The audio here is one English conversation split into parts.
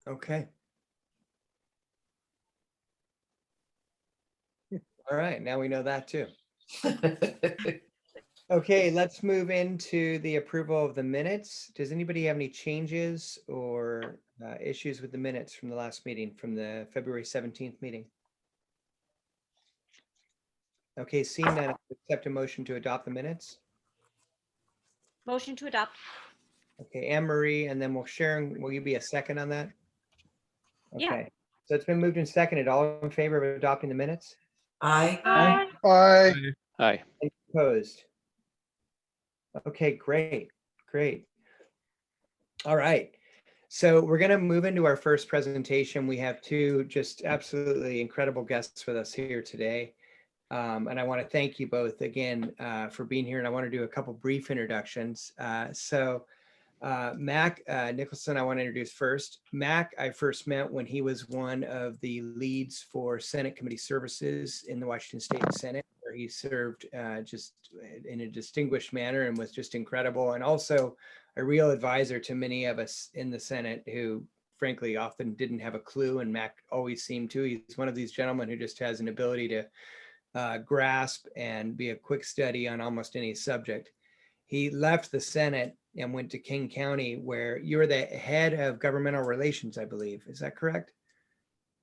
Okay. All right, now we know that too. Okay, let's move into the approval of the minutes. Does anybody have any changes or issues with the minutes from the last meeting, from the February 17th meeting? Okay, seeing none, I'll accept a motion to adopt the minutes. Motion to adopt. Okay, Anne Marie, and then Sharon, will you be a second on that? Yeah. Okay, so it's been moved and seconded. All in favor of adopting the minutes? Aye. Aye. Aye. Aye. Any opposed? Okay, great, great. All right. So we're going to move into our first presentation. We have two just absolutely incredible guests with us here today. And I want to thank you both again for being here. And I want to do a couple brief introductions. Mac Nicholson, I want to introduce first. Mac, I first met when he was one of the leads for Senate Committee Services in the Washington State Senate, where he served just in a distinguished manner and was just incredible. And also a real advisor to many of us in the Senate who frankly often didn't have a clue, and Mac always seemed to. He's one of these gentlemen who just has an ability to grasp and be a quick study on almost any subject. He left the Senate and went to King County, where you're the head of governmental relations, I believe. Is that correct?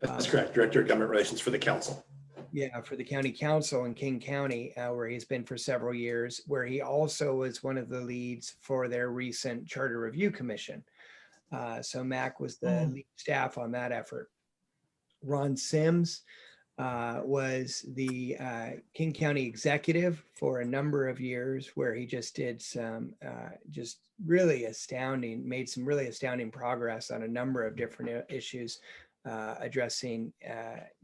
That's correct. Director of Government Relations for the council. Yeah, for the county council in King County, where he's been for several years, where he also was one of the leads for their recent Charter Review Commission. So Mac was the lead staff on that effort. Ron Sims was the King County executive for a number of years, where he just did some just really astounding, made some really astounding progress on a number of different issues, addressing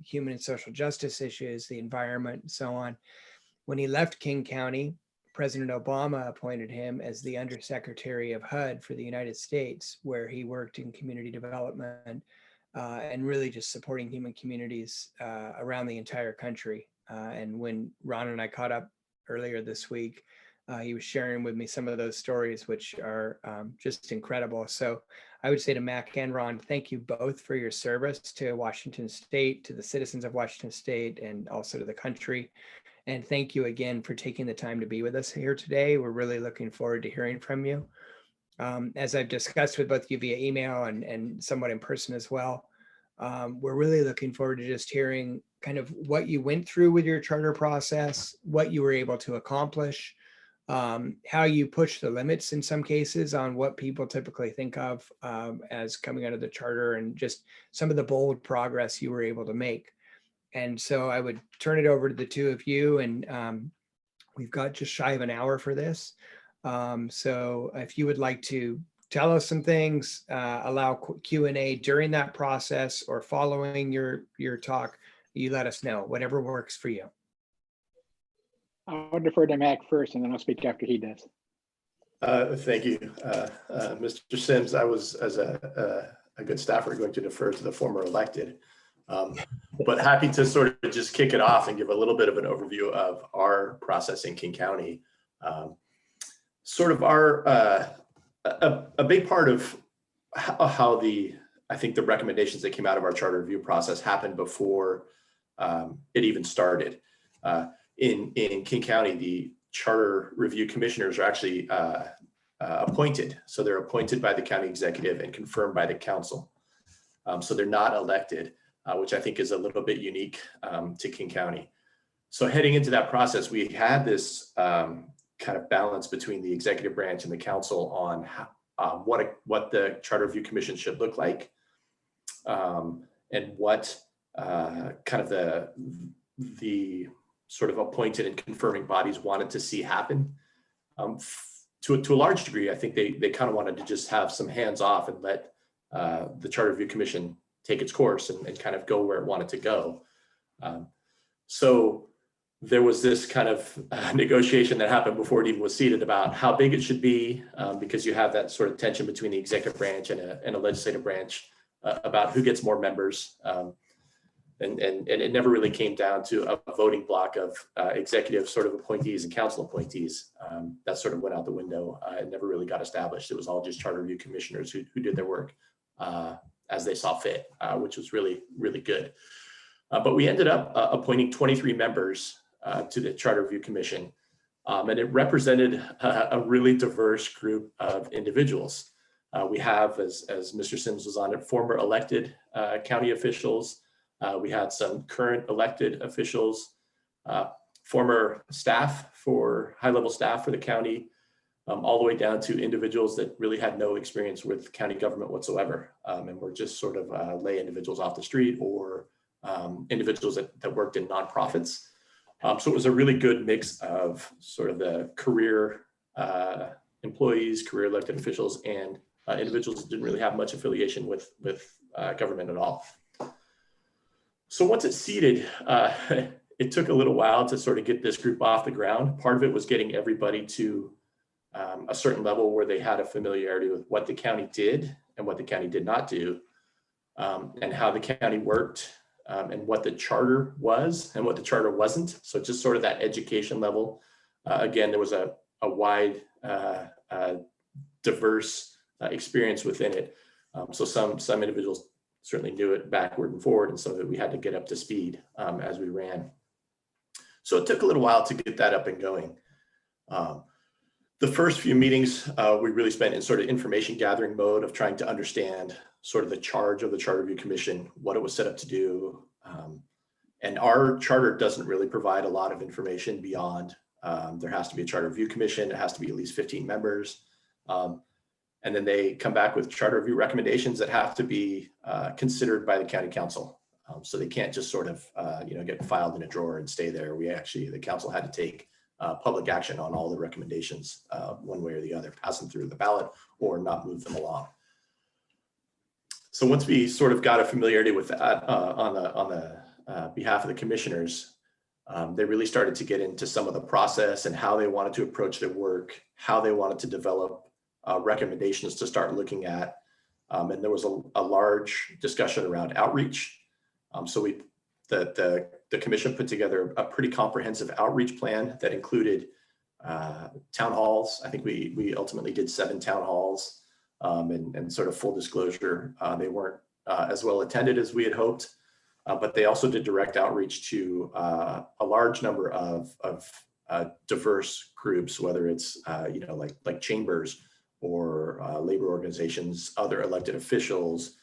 human and social justice issues, the environment, and so on. When he left King County, President Obama appointed him as the Undersecretary of HUD for the United States, where he worked in community development and really just supporting human communities around the entire country. And when Ron and I caught up earlier this week, he was sharing with me some of those stories, which are just incredible. So I would say to Mac and Ron, thank you both for your service to Washington State, to the citizens of Washington State, and also to the country. And thank you again for taking the time to be with us here today. We're really looking forward to hearing from you. As I've discussed with both of you via email and somewhat in person as well, we're really looking forward to just hearing kind of what you went through with your charter process, what you were able to accomplish, how you push the limits in some cases on what people typically think of as coming out of the charter, and just some of the bold progress you were able to make. And so I would turn it over to the two of you, and we've got just shy of an hour for this. So if you would like to tell us some things, allow Q&A during that process or following your talk, you let us know, whatever works for you. I'll defer to Mac first, and then I'll speak after he does. Thank you, Mr. Sims. I was, as a good staffer, going to defer to the former elected, but happy to sort of just kick it off and give a little bit of an overview of our process in King County. Sort of our, a big part of how I think the recommendations that came out of our charter review process happened before it even started. In King County, the charter review commissioners are actually appointed. So they're appointed by the county executive and confirmed by the council. So they're not elected, which I think is a little bit unique to King County. So heading into that process, we had this kind of balance between the executive branch and the council on how, what the charter review commission should look like, and what kind of the sort of appointed and confirming bodies wanted to see happen. To a large degree, I think they kind of wanted to just have some hands off and let the Charter Review Commission take its course and kind of go where it wanted to go. So there was this kind of negotiation that happened before it even was seated about how big it should be, because you have that sort of tension between the executive branch and a legislative branch about who gets more members. And it never really came down to a voting block of executive sort of appointees and council appointees. That sort of went out the window. It never really got established. It was all just charter review commissioners who did their work as they saw fit, which was really, really good. But we ended up appointing 23 members to the Charter Review Commission, and it represented a really diverse group of individuals. We have, as Mr. Sims was on it, former elected county officials. We had some current elected officials, former staff high-level staff for the county, all the way down to individuals that really had no experience with county government whatsoever, and were just sort of lay individuals off the street, or individuals that worked in nonprofits. So it was a really good mix of sort of the career employees, career elected officials, and individuals that didn't really have much affiliation with government at all. So once it's seated, it took a little while to sort of get this group off the ground. Part of it was getting everybody to a certain level where they had a familiarity with what the county did and what the county did not do, and how the county worked, and what the charter was and what the charter wasn't. So just sort of that education level. Again, there was a wide, diverse experience within it. So some individuals certainly knew it backward and forward, and some of it we had to get up to speed as we ran. So it took a little while to get that up and going. The first few meetings, we really spent in sort of information gathering mode of trying to understand sort of the charge of the Charter Review Commission, what it was set up to do. And our charter doesn't really provide a lot of information beyond, there has to be a Charter Review Commission, it has to be at least 15 members. And then they come back with charter review recommendations that have to be considered by the county council. So they can't just sort of get filed in a drawer and stay there. The council had to take public action on all the recommendations one way or the other, pass them through the ballot or not move them along. So once we sort of got a familiarity with that on the behalf of the commissioners, they really started to get into some of the process and how they wanted to approach their work, how they wanted to develop recommendations to start looking at. And there was a large discussion around outreach. So the commission put together a pretty comprehensive outreach plan that included town halls. I think we ultimately did 7 town halls, and sort of full disclosure, they weren't as well attended as we had hoped, but they also did direct outreach to a large number of diverse groups, whether it's like chambers or labor organizations, other elected officials,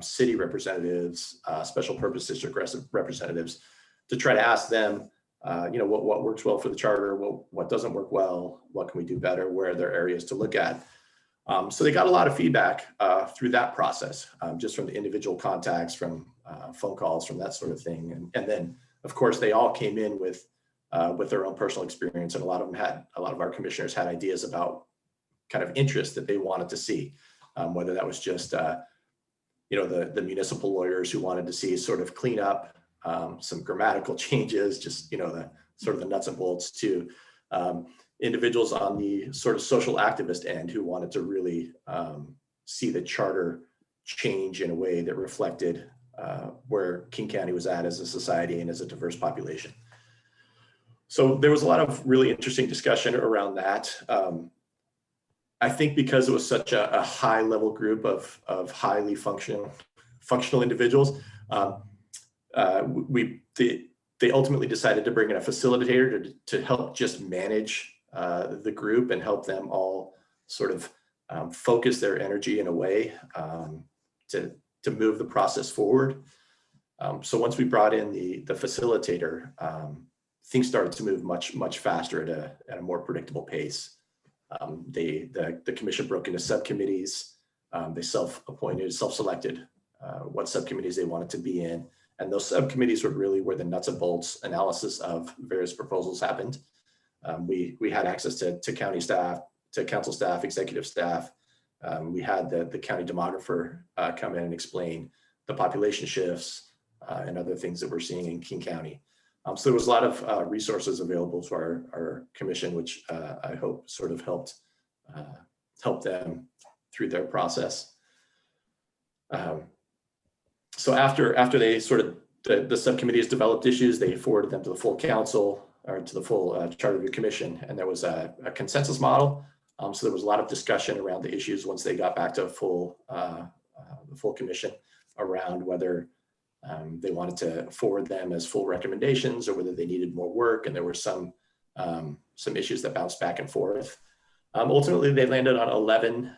city representatives, special purpose district representatives, to try to ask them, what works well for the charter, what doesn't work well, what can we do better, where are there areas to look at. So they got a lot of feedback through that process, just from the individual contacts, from phone calls, from that sort of thing. And then, of course, they all came in with their own personal experience, and a lot of our commissioners had ideas about kind of interest that they wanted to see, whether that was just the municipal lawyers who wanted to see sort of clean up, some grammatical changes, just the sort of the nuts and bolts, to individuals on the sort of social activist end who wanted to really see the charter change in a way that reflected where King County was at as a society and as a diverse population. So there was a lot of really interesting discussion around that. I think because it was such a high level group of highly functional individuals, they ultimately decided to bring in a facilitator to help just manage the group and help them all sort of focus their energy in a way to move the process forward. So once we brought in the facilitator, things started to move much faster at a more predictable pace. The commission broke into subcommittees. They self-selected what subcommittees they wanted to be in. And those subcommittees were really where the nuts and bolts analysis of various proposals happened. We had access to county staff, to council staff, executive staff. We had the county demographer come in and explain the population shifts and other things that we're seeing in King County. So there was a lot of resources available to our commission, which I hope sort of helped them through their process. So after they sort of, the subcommittees developed issues, they forwarded them to the full council, or to the full Charter Review Commission, and there was a consensus model. So there was a lot of discussion around the issues once they got back to full the full commission around whether they wanted to forward them as full recommendations or whether they needed more work. And there were some issues that bounced back and forth. Ultimately, they landed on 11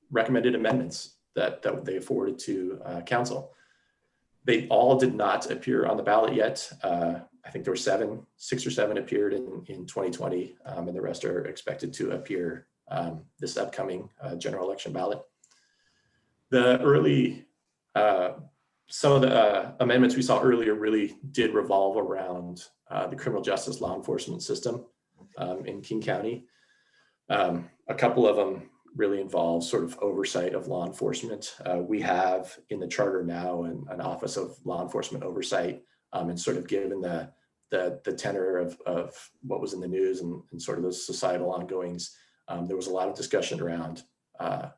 recommended amendments that they forwarded to council. They all did not appear on the ballot yet. I think there were 6 or 7 appeared in 2020, and the rest are expected to appear this upcoming general election ballot. The early, some of the amendments we saw earlier really did revolve around the criminal justice law enforcement system in King County. A couple of them really involve sort of oversight of law enforcement. We have in the charter now an Office of Law Enforcement Oversight, and sort of given the tenor of what was in the news and sort of those societal ongoings, there was a lot of discussion around law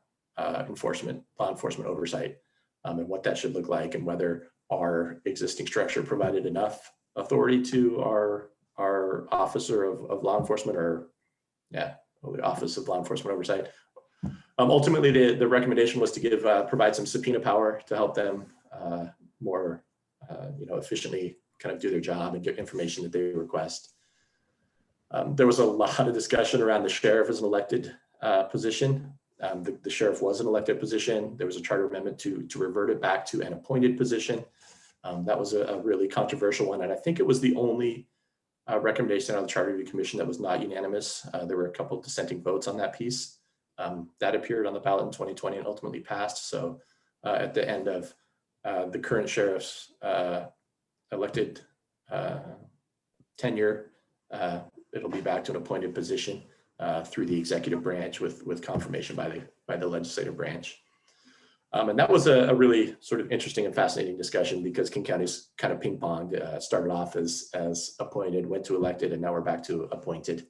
enforcement oversight, and what that should look like, and whether our existing structure provided enough authority to our officer of law enforcement, or the Office of Law Enforcement Oversight. Ultimately, the recommendation was to provide some subpoena power to help them more efficiently kind of do their job and get information that they request. There was a lot of discussion around the sheriff as an elected position. The sheriff was an elected position. There was a charter amendment to revert it back to an appointed position. That was a really controversial one, and I think it was the only recommendation on the Charter Review Commission that was not unanimous. There were a couple of dissenting votes on that piece. That appeared on the ballot in 2020 and ultimately passed. So at the end of the current sheriff's elected tenure, it'll be back to an appointed position through the executive branch with confirmation by the legislative branch. And that was a really sort of interesting and fascinating discussion, because King County's kind of ping ponged, started off as appointed, went to elected, and now we're back to appointed.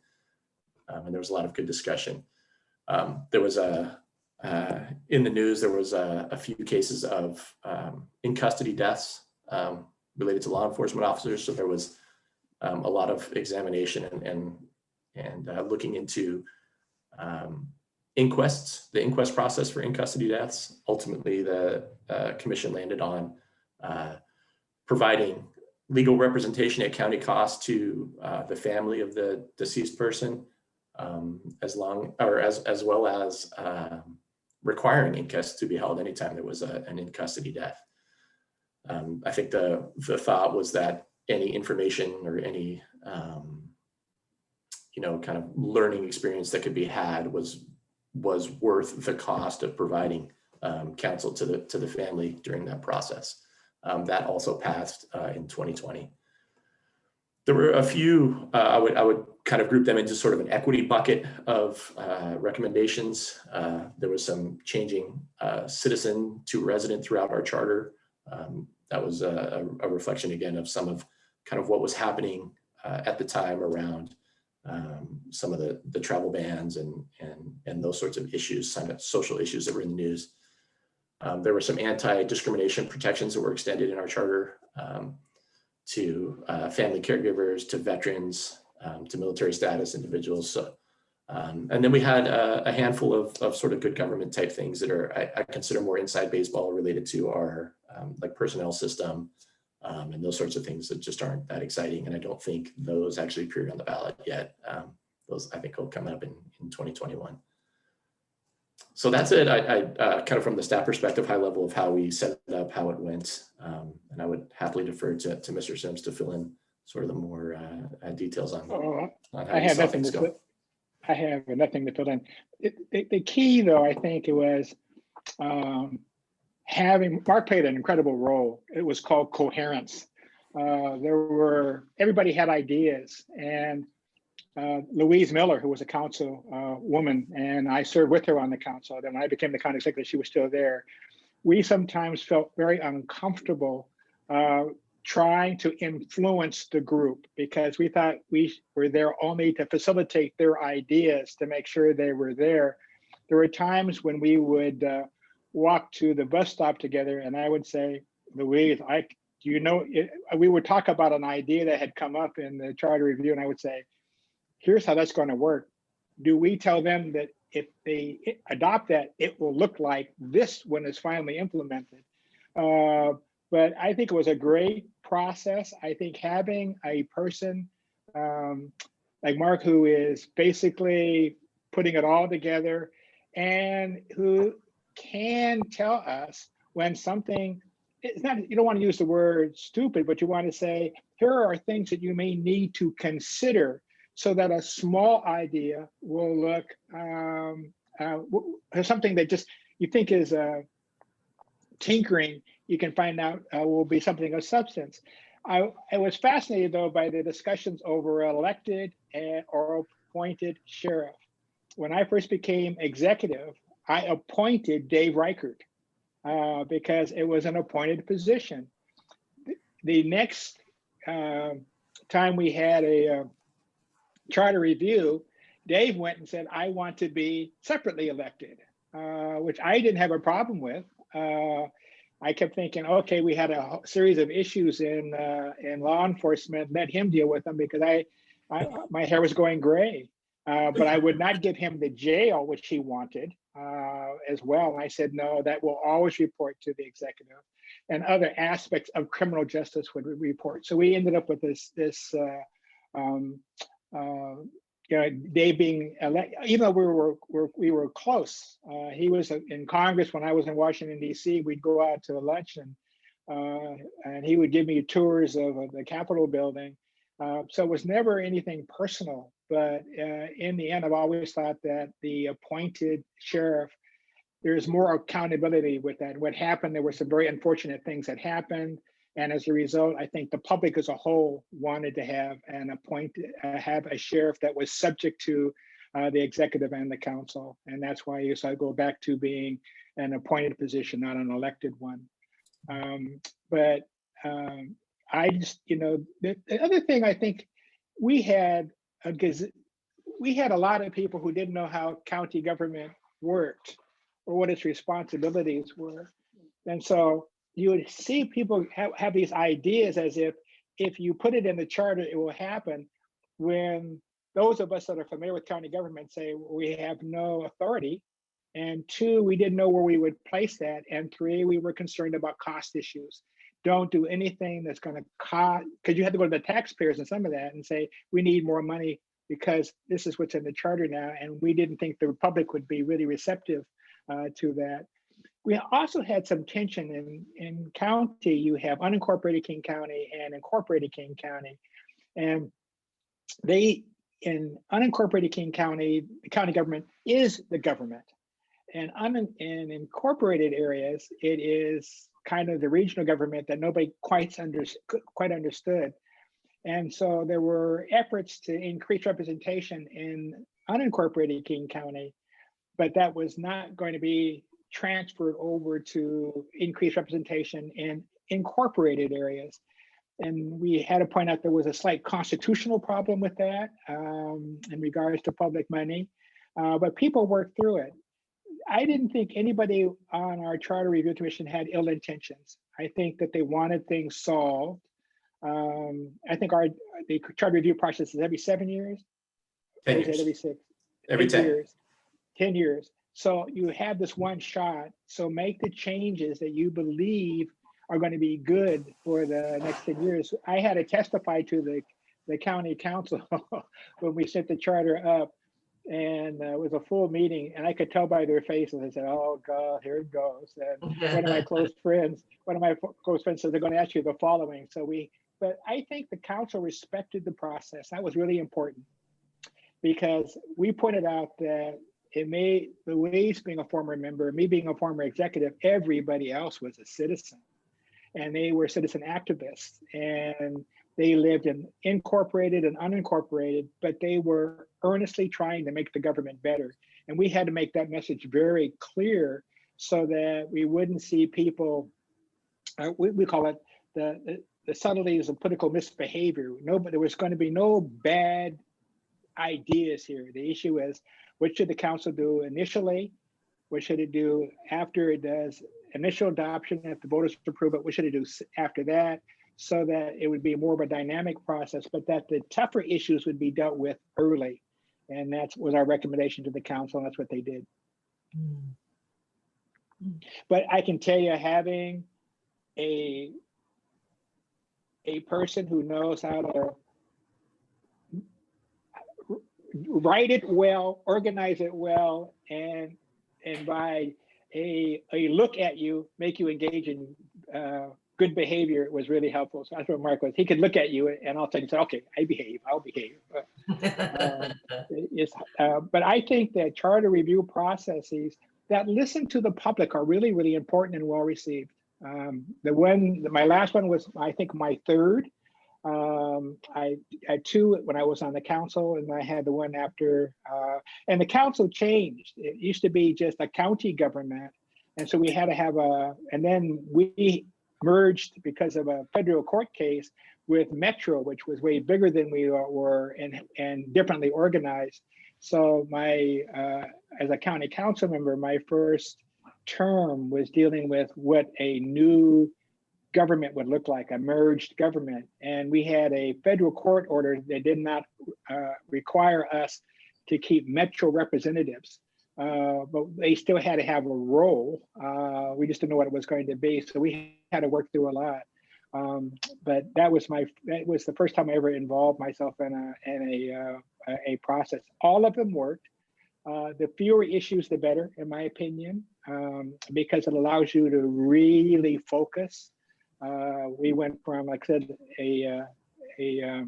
And there was a lot of good discussion. There was in the news, there was a few cases of in custody deaths related to law enforcement officers. So there was a lot of examination and looking into inquests, the inquest process for in custody deaths. Ultimately, the commission landed on providing legal representation at county cost to the family of the deceased person, as well as requiring inquests to be held anytime there was an in custody death. I think the thought was that any information or any kind of learning experience that could be had was worth the cost of providing counsel to the family during that process. That also passed in 2020. There were a few, I would kind of group them into sort of an equity bucket of recommendations. There was some changing citizen to resident throughout our charter. That was a reflection again of some of kind of what was happening at the time around some of the travel bans and those sorts of issues, some of social issues that were in the news. There were some anti-discrimination protections that were extended in our charter to family caregivers, to veterans, to military status individuals. So, and then we had a handful of sort of good government type things that I consider more inside baseball related to our like personnel system and those sorts of things that just aren't that exciting. And I don't think those actually appeared on the ballot yet. Those I think will come up in 2021. So that's it. I kind of from the staff perspective, high level of how we set it up, how it went. And I would happily defer to Mr. Sims to fill in sort of the more details on how I have nothing things to go. I have nothing to fill in. The key, though, I think it was having Mark played an incredible role. It was called coherence. Everybody had ideas, and Louise Miller, who was a council woman, and I served with her on the council. Then when I became the county executive, she was still there. We sometimes felt very uncomfortable trying to influence the group, because we thought we were there only to facilitate their ideas, to make sure they were there. There were times when we would walk to the bus stop together, and I would say, Louise, we would talk about an idea that had come up in the charter review, and I would say, here's how that's going to work. Do we tell them that if they adopt that, it will look like this when it's finally implemented. But I think it was a great process. I think having a person like Mark, who is basically putting it all together and who can tell us when something, it's not, you don't want to use the word stupid, but you want to say, here are things that you may need to consider so that a small idea will look something that just you think is tinkering, you can find out will be something of substance. I was fascinated though by the discussions over elected or appointed sheriff. When I first became executive, I appointed Dave Reichert because it was an appointed position. The next time we had a charter review, Dave went and said, I want to be separately elected, which I didn't have a problem with. I kept thinking, okay, we had a series of issues in law enforcement, let him deal with them because my hair was going gray. But I would not give him the jail, which he wanted as well. And I said, no, that will always report to the executive, and other aspects of criminal justice would report. So we ended up with this Dave being elected, even though we were close. He was in Congress when I was in Washington, D.C. We'd go out to lunch and he would give me tours of the Capitol building. So it was never anything personal, but in the end, I've always thought that the appointed sheriff, there's more accountability with that. What happened, there were some very unfortunate things that happened. And as a result, I think the public as a whole wanted to have have a sheriff that was subject to the executive and the council. And that's why I go back to being an appointed position, not an elected one. I just, the other thing I think we had a lot of people who didn't know how county government worked or what its responsibilities were. And so you would see people have these ideas as if you put it in the charter, it will happen, when those of us that are familiar with county government say we have no authority. And 2, we didn't know where we would place that. And 3, we were concerned about cost issues. Don't do anything that's going to cost, because you had to go to the taxpayers and some of that and say, we need more money because this is what's in the charter now. And we didn't think the public would be really receptive to that. We also had some tension in county. You have unincorporated King County and incorporated King County. And in unincorporated King County, the county government is the government. And in incorporated areas, it is kind of the regional government that nobody quite understood. And so there were efforts to increase representation in unincorporated King County, but that was not going to be transferred over to increased representation in incorporated areas. And we had to point out there was a slight constitutional problem with that in regards to public money, but people worked through it. I didn't think anybody on our Charter Review Commission had ill intentions. I think that they wanted things solved. I think the Charter Review process is every 7 years. 10 years. Every 6? Every 10 years. 10 years. So you have this one shot. So make the changes that you believe are going to be good for the next 10 years. I had to testify to the county council when we set the charter up, and it was a full meeting, and I could tell by their faces. I said, "Oh God, here it goes." And one of my close friends said, "They're going to ask you the following." But I think the council respected the process. That was really important, because we pointed out that Louise being a former member, me being a former executive, everybody else was a citizen, and they were citizen activists, and they lived in incorporated and unincorporated, but they were earnestly trying to make the government better. And we had to make that message very clear so that we wouldn't see people, we call it the subtleties of political misbehavior. There was going to be no bad ideas here. The issue is, what should the council do initially? What should it do after it does initial adoption, if the voters approve it? What should it do after that? So that it would be more of a dynamic process, but that the tougher issues would be dealt with early. And that was our recommendation to the council, and that's what they did. But I can tell you, having a person who knows how to write it well, organize it well, and by a look at you, make you engage in good behavior was really helpful. So that's what Mark was. He could look at you and all of a sudden say, okay, I'll behave. But I think that charter review processes that listen to the public are really, really important and well received. My last one was, I think, my third. I had two when I was on the council, and I had the one after, and the council changed. It used to be just a county government. And so we had to have and then we merged because of a federal court case with Metro, which was way bigger than we were and differently organized. So as a county council member, my first term was dealing with what a new government would look like, a merged government. And we had a federal court order that did not require us to keep Metro representatives, but they still had to have a role. We just didn't know what it was going to be. So we had to work through a lot. But that was the first time I ever involved myself in a process. All of them worked. The fewer issues, the better, in my opinion, because it allows you to really focus. We went from, like I said, a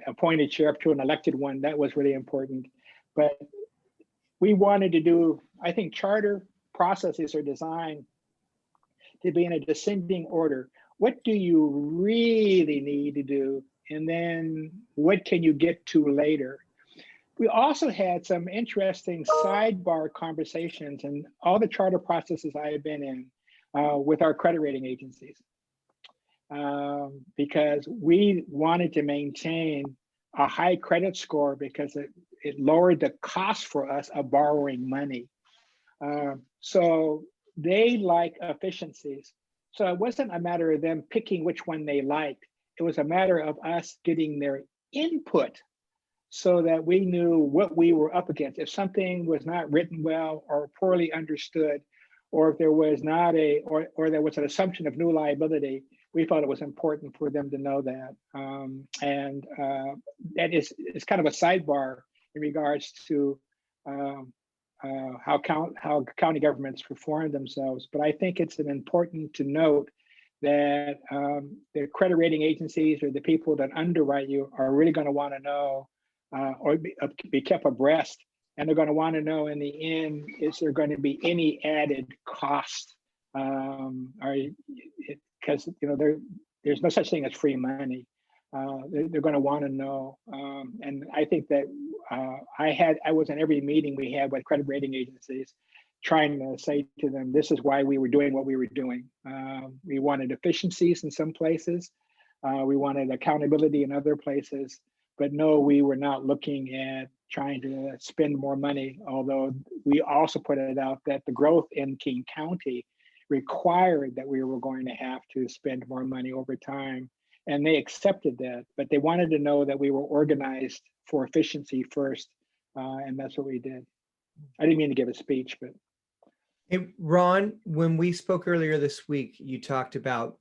appointed sheriff to an elected one. That was really important. But we wanted to do, I think charter processes are designed to be in a descending order. What do you really need to do? And then what can you get to later? We also had some interesting sidebar conversations and all the charter processes I have been in with our credit rating agencies. Because we wanted to maintain a high credit score because it lowered the cost for us of borrowing money. So they like efficiencies. So it wasn't a matter of them picking which one they liked. It was a matter of us getting their input so that we knew what we were up against. If something was not written well or poorly understood, or if there was not or there was an assumption of new liability, we thought it was important for them to know that. That is kind of a sidebar in regards to how county governments perform themselves. But I think it's important to note that the credit rating agencies or the people that underwrite you are really going to want to know or be kept abreast. And they're going to want to know in the end, is there going to be any added cost? Because there's no such thing as free money. They're going to want to know. And I think that I was in every meeting we had with credit rating agencies, trying to say to them, this is why we were doing what we were doing. We wanted efficiencies in some places. We wanted accountability in other places. But no, we were not looking at trying to spend more money, although we also put it out that the growth in King County required that we were going to have to spend more money over time. And they accepted that, but they wanted to know that we were organized for efficiency first. And that's what we did. I didn't mean to give a speech, but. Hey, Ron, when we spoke earlier this week, you talked about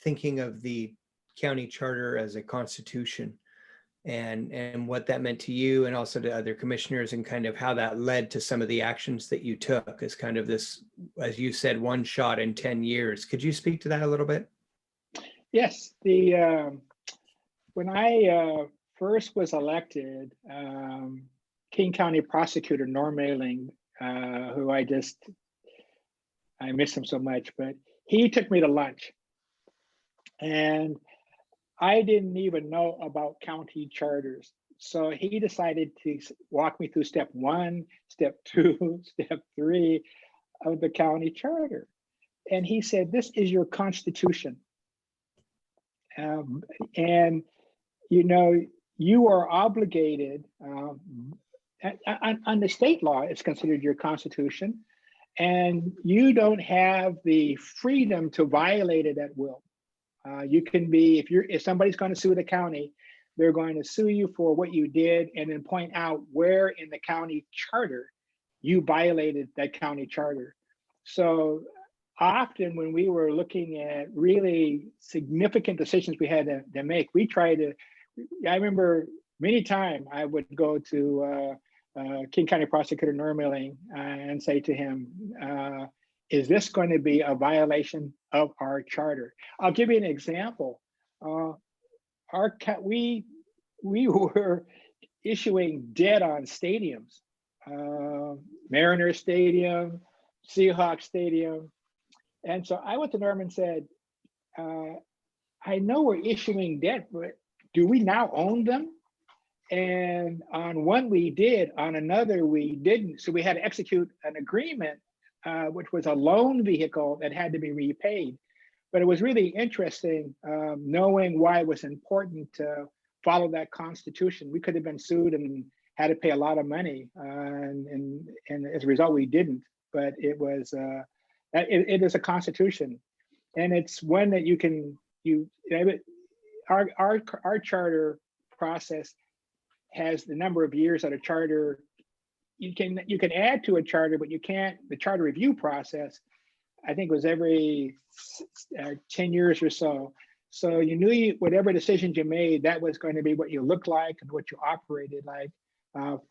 thinking of the county charter as a constitution and what that meant to you and also to other commissioners and kind of how that led to some of the actions that you took as kind of this, as you said, one shot in 10 years. Could you speak to that a little bit? Yes, when I first was elected, King County Prosecutor Norm Ayling, who I miss him so much, but he took me to lunch. And I didn't even know about county charters. So he decided to walk me through step 1, step 2, step 3 of the county charter. And he said, this is your constitution. And, you are obligated, under state law, it's considered your constitution. And you don't have the freedom to violate it at will. You can be, if somebody's going to sue the county, they're going to sue you for what you did and then point out where in the county charter you violated that county charter. So often when we were looking at really significant decisions we had to make, we tried to, I remember many times I would go to King County Prosecutor Norm Milling and say to him, is this going to be a violation of our charter? I'll give you an example. We were issuing debt on stadiums, Mariner Stadium, Seahawks Stadium. And so I went to Norm and said, I know we're issuing debt, but do we now own them? And on one we did, on another we didn't. So we had to execute an agreement, which was a loan vehicle that had to be repaid. But it was really interesting knowing why it was important to follow that constitution. We could have been sued and had to pay a lot of money. And as a result, we didn't. But it was, it is a constitution. And it's one that our charter process has the number of years that a charter, you can add to a charter, but you can't, the charter review process, I think was every 10 years or so. So you knew whatever decisions you made, that was going to be what you looked like and what you operated like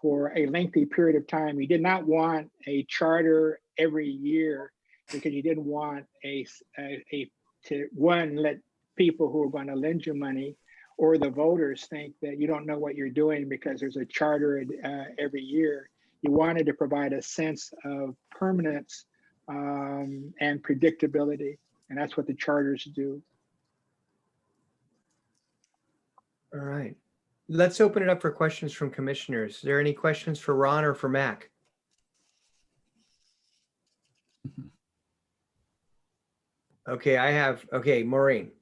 for a lengthy period of time. You did not want a charter every year because you didn't want to let people who are going to lend you money or the voters think that you don't know what you're doing because there's a charter every year. You wanted to provide a sense of permanence and predictability, and that's what the charters do. All right. Let's open it up for questions from commissioners. Is there any questions for Ron or for Mac? Okay, Maureen.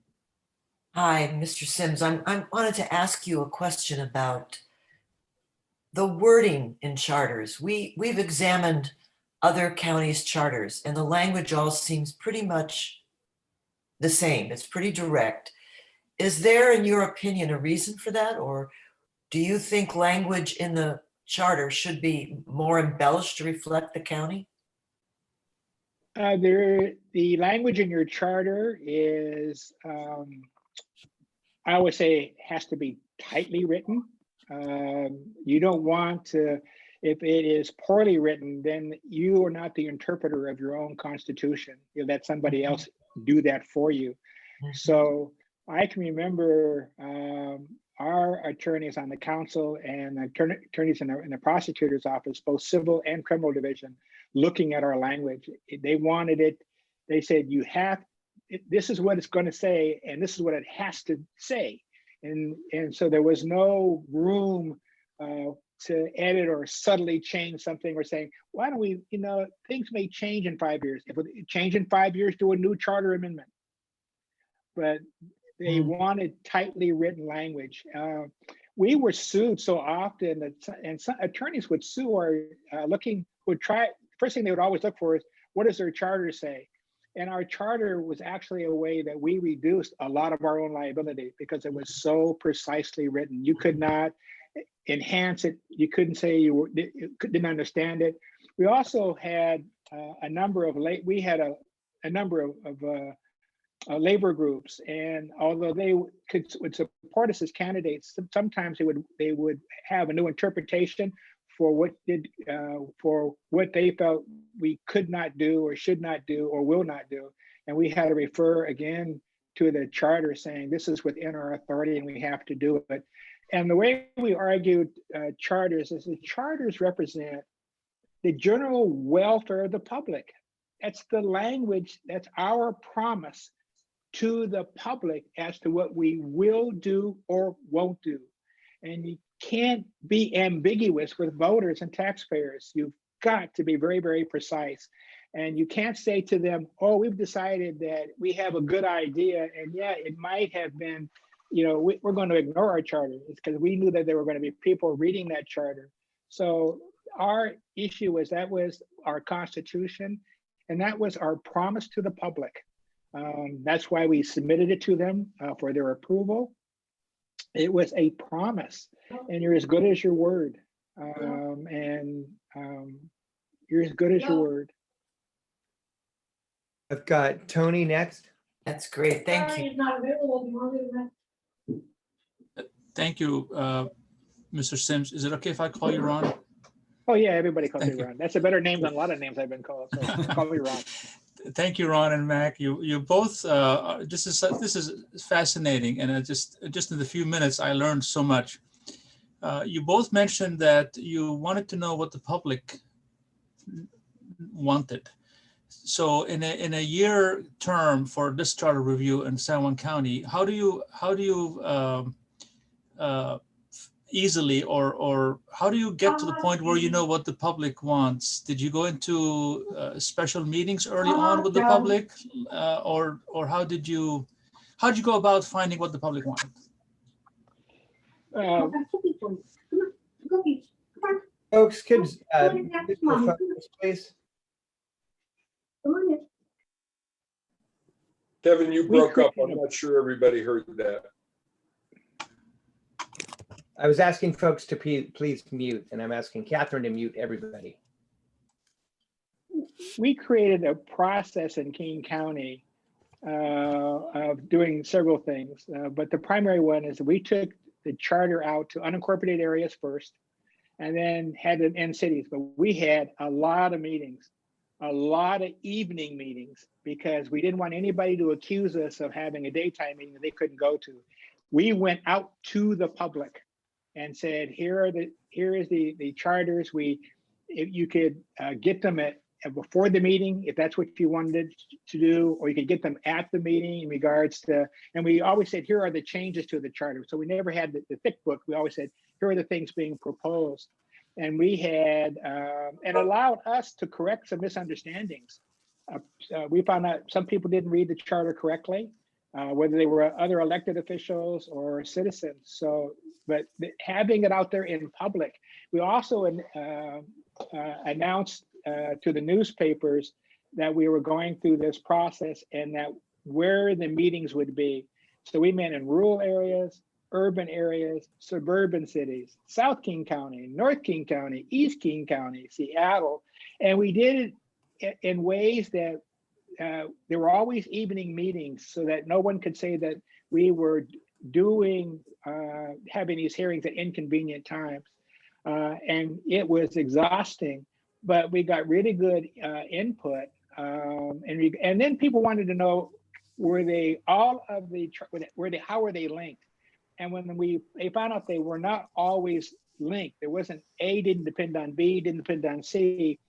Hi, Mr. Sims. I wanted to ask you a question about the wording in charters. We've examined other counties' charters, and the language all seems pretty much the same. It's pretty direct. Is there, in your opinion, a reason for that? Or do you think language in the charter should be more embellished to reflect the county? The language in your charter is, I always say, has to be tightly written. You don't want to, if it is poorly written, then you are not the interpreter of your own constitution. You let somebody else do that for you. So I can remember our attorneys on the council and attorneys in the prosecutor's office, both civil and criminal division, looking at our language. They wanted it. They said, this is what it's going to say, and this is what it has to say. And so there was no room to edit or subtly change something or saying, why don't we, things may change in 5 years. If it change in 5 years, do a new charter amendment. But they wanted tightly written language. We were sued so often and some attorneys would sue or first thing they would always look for is, what does their charter say? And our charter was actually a way that we reduced a lot of our own liability because it was so precisely written. You could not enhance it. You couldn't say you didn't understand it. We also had a number of labor groups, and although they would support us as candidates, sometimes they would have a new interpretation for what they felt we could not do or should not do or will not do. And we had to refer again to the charter saying this is within our authority and we have to do it. And the way we argued charters is the charters represent the general welfare of the public. That's the language, that's our promise to the public as to what we will do or won't do. And you can't be ambiguous with voters and taxpayers. You've got to be very, very precise. And you can't say to them, oh, we've decided that we have a good idea. And yeah, it might have been, we're going to ignore our charter. It's because we knew that there were going to be people reading that charter. So our issue was that was our Constitution, and that was our promise to the public. That's why we submitted it to them for their approval. It was a promise, and you're as good as your word. You're as good as your word. I've got Tony next. That's great. Thank you. Thank you, Mr. Sims. Is it okay if I call you Ron? Oh yeah, everybody calls Thank me you. Ron. That's a better name than a lot of names I've been called. So call me Ron. Thank you, Ron and Mac. You both. This is fascinating, and just in the few minutes, I learned so much. You both mentioned that you wanted to know what the public wanted. So in a year term for this charter review in San Juan County, how do you easily or how do you get to the point where you know what the public wants? Did you go into special meetings early on with the public, or how did you go about finding what the public wanted? Folks, could mute your phones, please? Kevin, you We broke up. created I'm not sure everybody heard that. I was asking folks to please mute, and I'm asking Catherine to mute everybody. We created a process in King County of doing several things, but the primary one is we took the charter out to unincorporated areas first, and then had it in cities. But we had a lot of meetings, a lot of evening meetings, because we didn't want anybody to accuse us of having a daytime meeting that they couldn't go to. We went out to the public and said, here is the charters. If you could get them before the meeting, if that's what you wanted to do, or you could get them at the meeting in regards to, and we always said, here are the changes to the charter. So we never had the thick book. We always said, here are the things being proposed. And we had, and allowed us to correct some misunderstandings. We found out some people didn't read the charter correctly, whether they were other elected officials or citizens. So, but having it out there in public, we also announced to the newspapers that we were going through this process and that where the meetings would be. So we met in rural areas, urban areas, suburban cities, South King County, North King County, East King County, Seattle. And we did it in ways that there were always evening meetings so that no one could say that we were having these hearings at inconvenient times. And it was exhausting, but we got really good input. And then people wanted to know, how were they linked? And when they found out they were not always linked, there wasn't A didn't depend on B, didn't depend on C,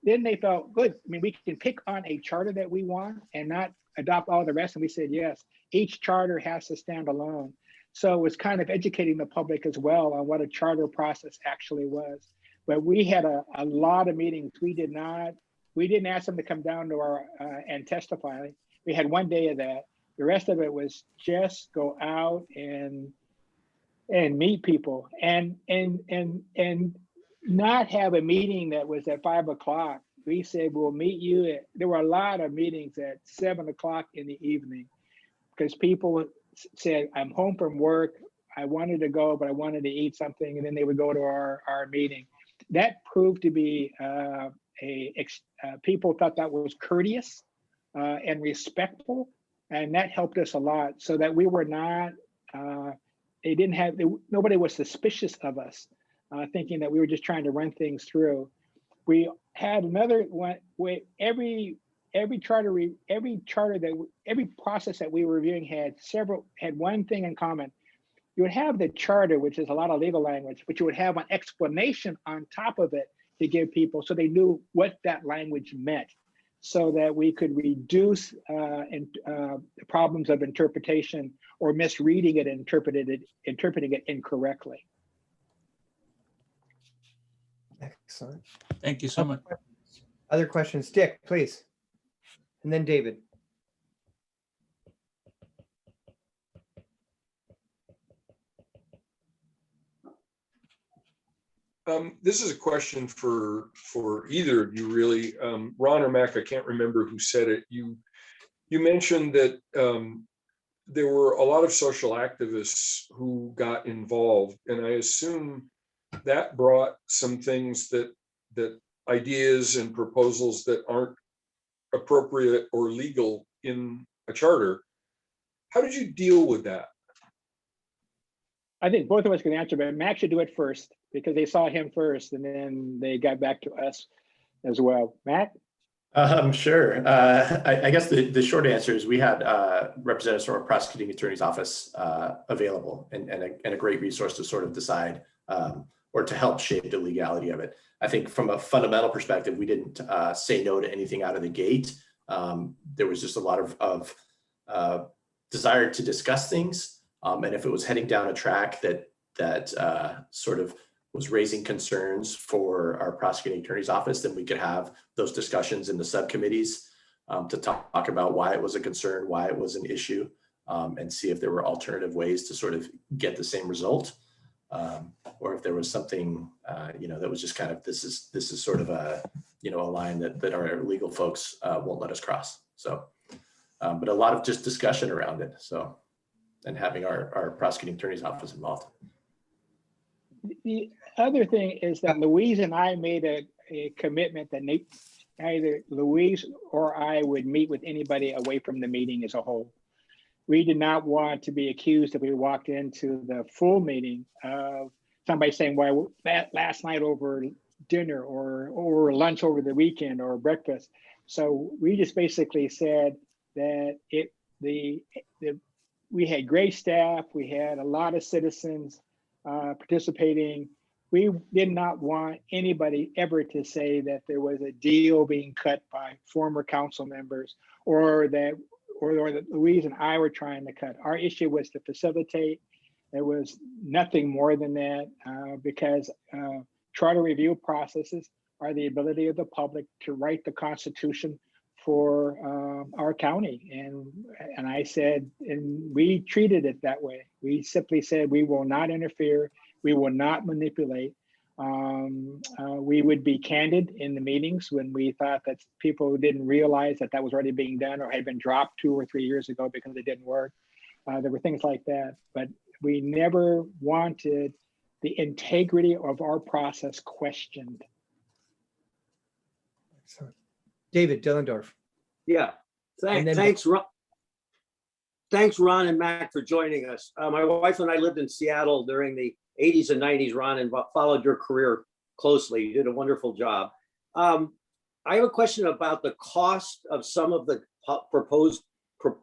then they felt good. I mean, we can pick on a charter that we want and not adopt all the rest. And we said, yes, each charter has to stand alone. So it was kind of educating the public as well on what a charter process actually was. But we had a lot of meetings. We didn't ask them to come down to our and testify. We had one day of that. The rest of it was just go out and meet people and not have a meeting that was at 5 o'clock. We said, we'll meet you there were a lot of meetings at 7 o'clock in the evening because people said, I'm home from work. I wanted to go, but I wanted to eat something. And then they would go to our meeting. That proved to be people thought that was courteous and respectful. And that helped us a lot so that we were not, nobody was suspicious of us, thinking that we were just trying to run things through. We had another one where every process that we were reviewing had one thing in common. You would have the charter, which is a lot of legal language, but you would have an explanation on top of it to give people so they knew what that language meant, so that we could reduce the problems of interpretation or misreading it and interpreting it incorrectly. Excellent. Thank you so much. Other questions? Dick, please. And then David. This is a question for either of you, really. Ron or Mac, I can't remember who said it. You mentioned that there were a lot of social activists who got involved, and I assume that brought some things that ideas and proposals that aren't appropriate or legal in a charter. How did you deal with that? I think both of us can answer, but Mac should do it first because they saw him first and then they got back to us as well. Mac? Sure. I guess the short answer is we had representatives from our prosecuting attorney's office available and a great resource to sort of decide or to help shape the legality of it. I think from a fundamental perspective, we didn't say no to anything out of the gate. There was just a lot of desire to discuss things. And if it was heading down a track that sort of was raising concerns for our prosecuting attorney's office, then we could have those discussions in the subcommittees to talk about why it was a concern, why it was an issue, and see if there were alternative ways to sort of get the same result. Or if there was something, that was just kind of, this is sort of a line that our legal folks won't let us cross. So, but a lot of just discussion around it. So, and having our prosecuting attorney's office involved. The other thing is that Louise and I made a commitment that either Louise or I would meet with anybody away from the meeting as a whole. We did not want to be accused if we walked into the full meeting of somebody saying, well, that last night over dinner or lunch over the weekend or breakfast. So we just basically said that we had great staff, we had a lot of citizens participating. We did not want anybody ever to say that there was a deal being cut by former council members or that Louise and I were trying to cut. Our issue was to facilitate. There was nothing more than that because charter review processes are the ability of the public to write the Constitution for our county. And I said, and we treated it that way. We simply said, we will not interfere. We will not manipulate. We would be candid in the meetings when we thought that people didn't realize that that was already being done or had been dropped 2 or 3 years ago because it didn't work. There were things like that, but we never wanted the integrity of our process questioned. Excellent. David Dillendorf. Yeah, thanks, Ron. Thanks, Ron and Mac, for joining us. My wife and I lived in Seattle during the 80s and 90s, Ron, and followed your career closely. You did a wonderful job. I have a question about the cost of some of the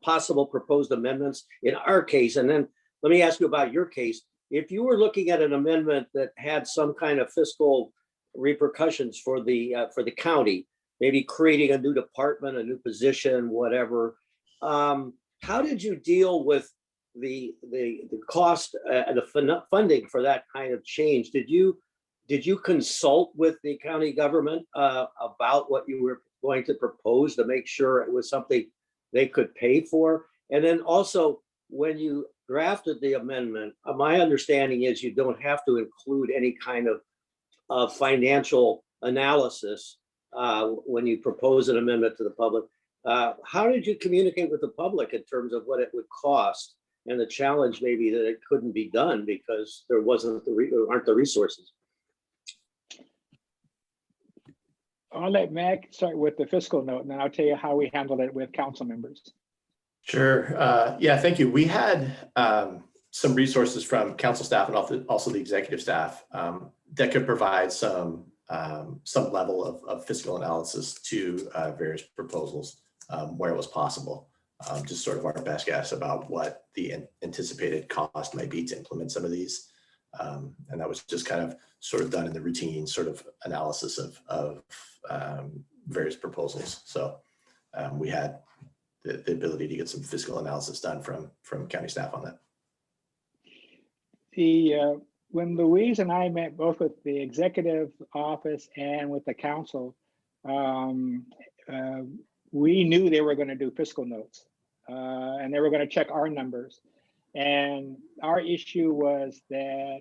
possible proposed amendments in our case, and then let me ask you about your case. If you were looking at an amendment that had some kind of fiscal repercussions for the county, maybe creating a new department, a new position, whatever, how did you deal with the cost and the funding for that kind of change? Did you consult with the county government about what you were going to propose to make sure it was something they could pay for? And then also, when you drafted the amendment, my understanding is you don't have to include any kind of financial analysis when you propose an amendment to the public. How did you communicate with the public in terms of what it would cost and the challenge maybe that it couldn't be done because there aren't the resources? I'll let Mac start with the fiscal note, and then I'll tell you how we handled it with council members. Sure. Yeah, thank you. We had some resources from council staff and also the executive staff that could provide some level of fiscal analysis to various proposals where it was possible. Just sort of our best guess about what the anticipated cost might be to implement some of these. And that was just kind of sort of done in the routine sort of analysis of various proposals. So we had the ability to get some fiscal analysis done from county staff on that. When Louise and I met both with the executive office and with the council, we knew they were going to do fiscal notes and they were going to check our numbers. And our issue was that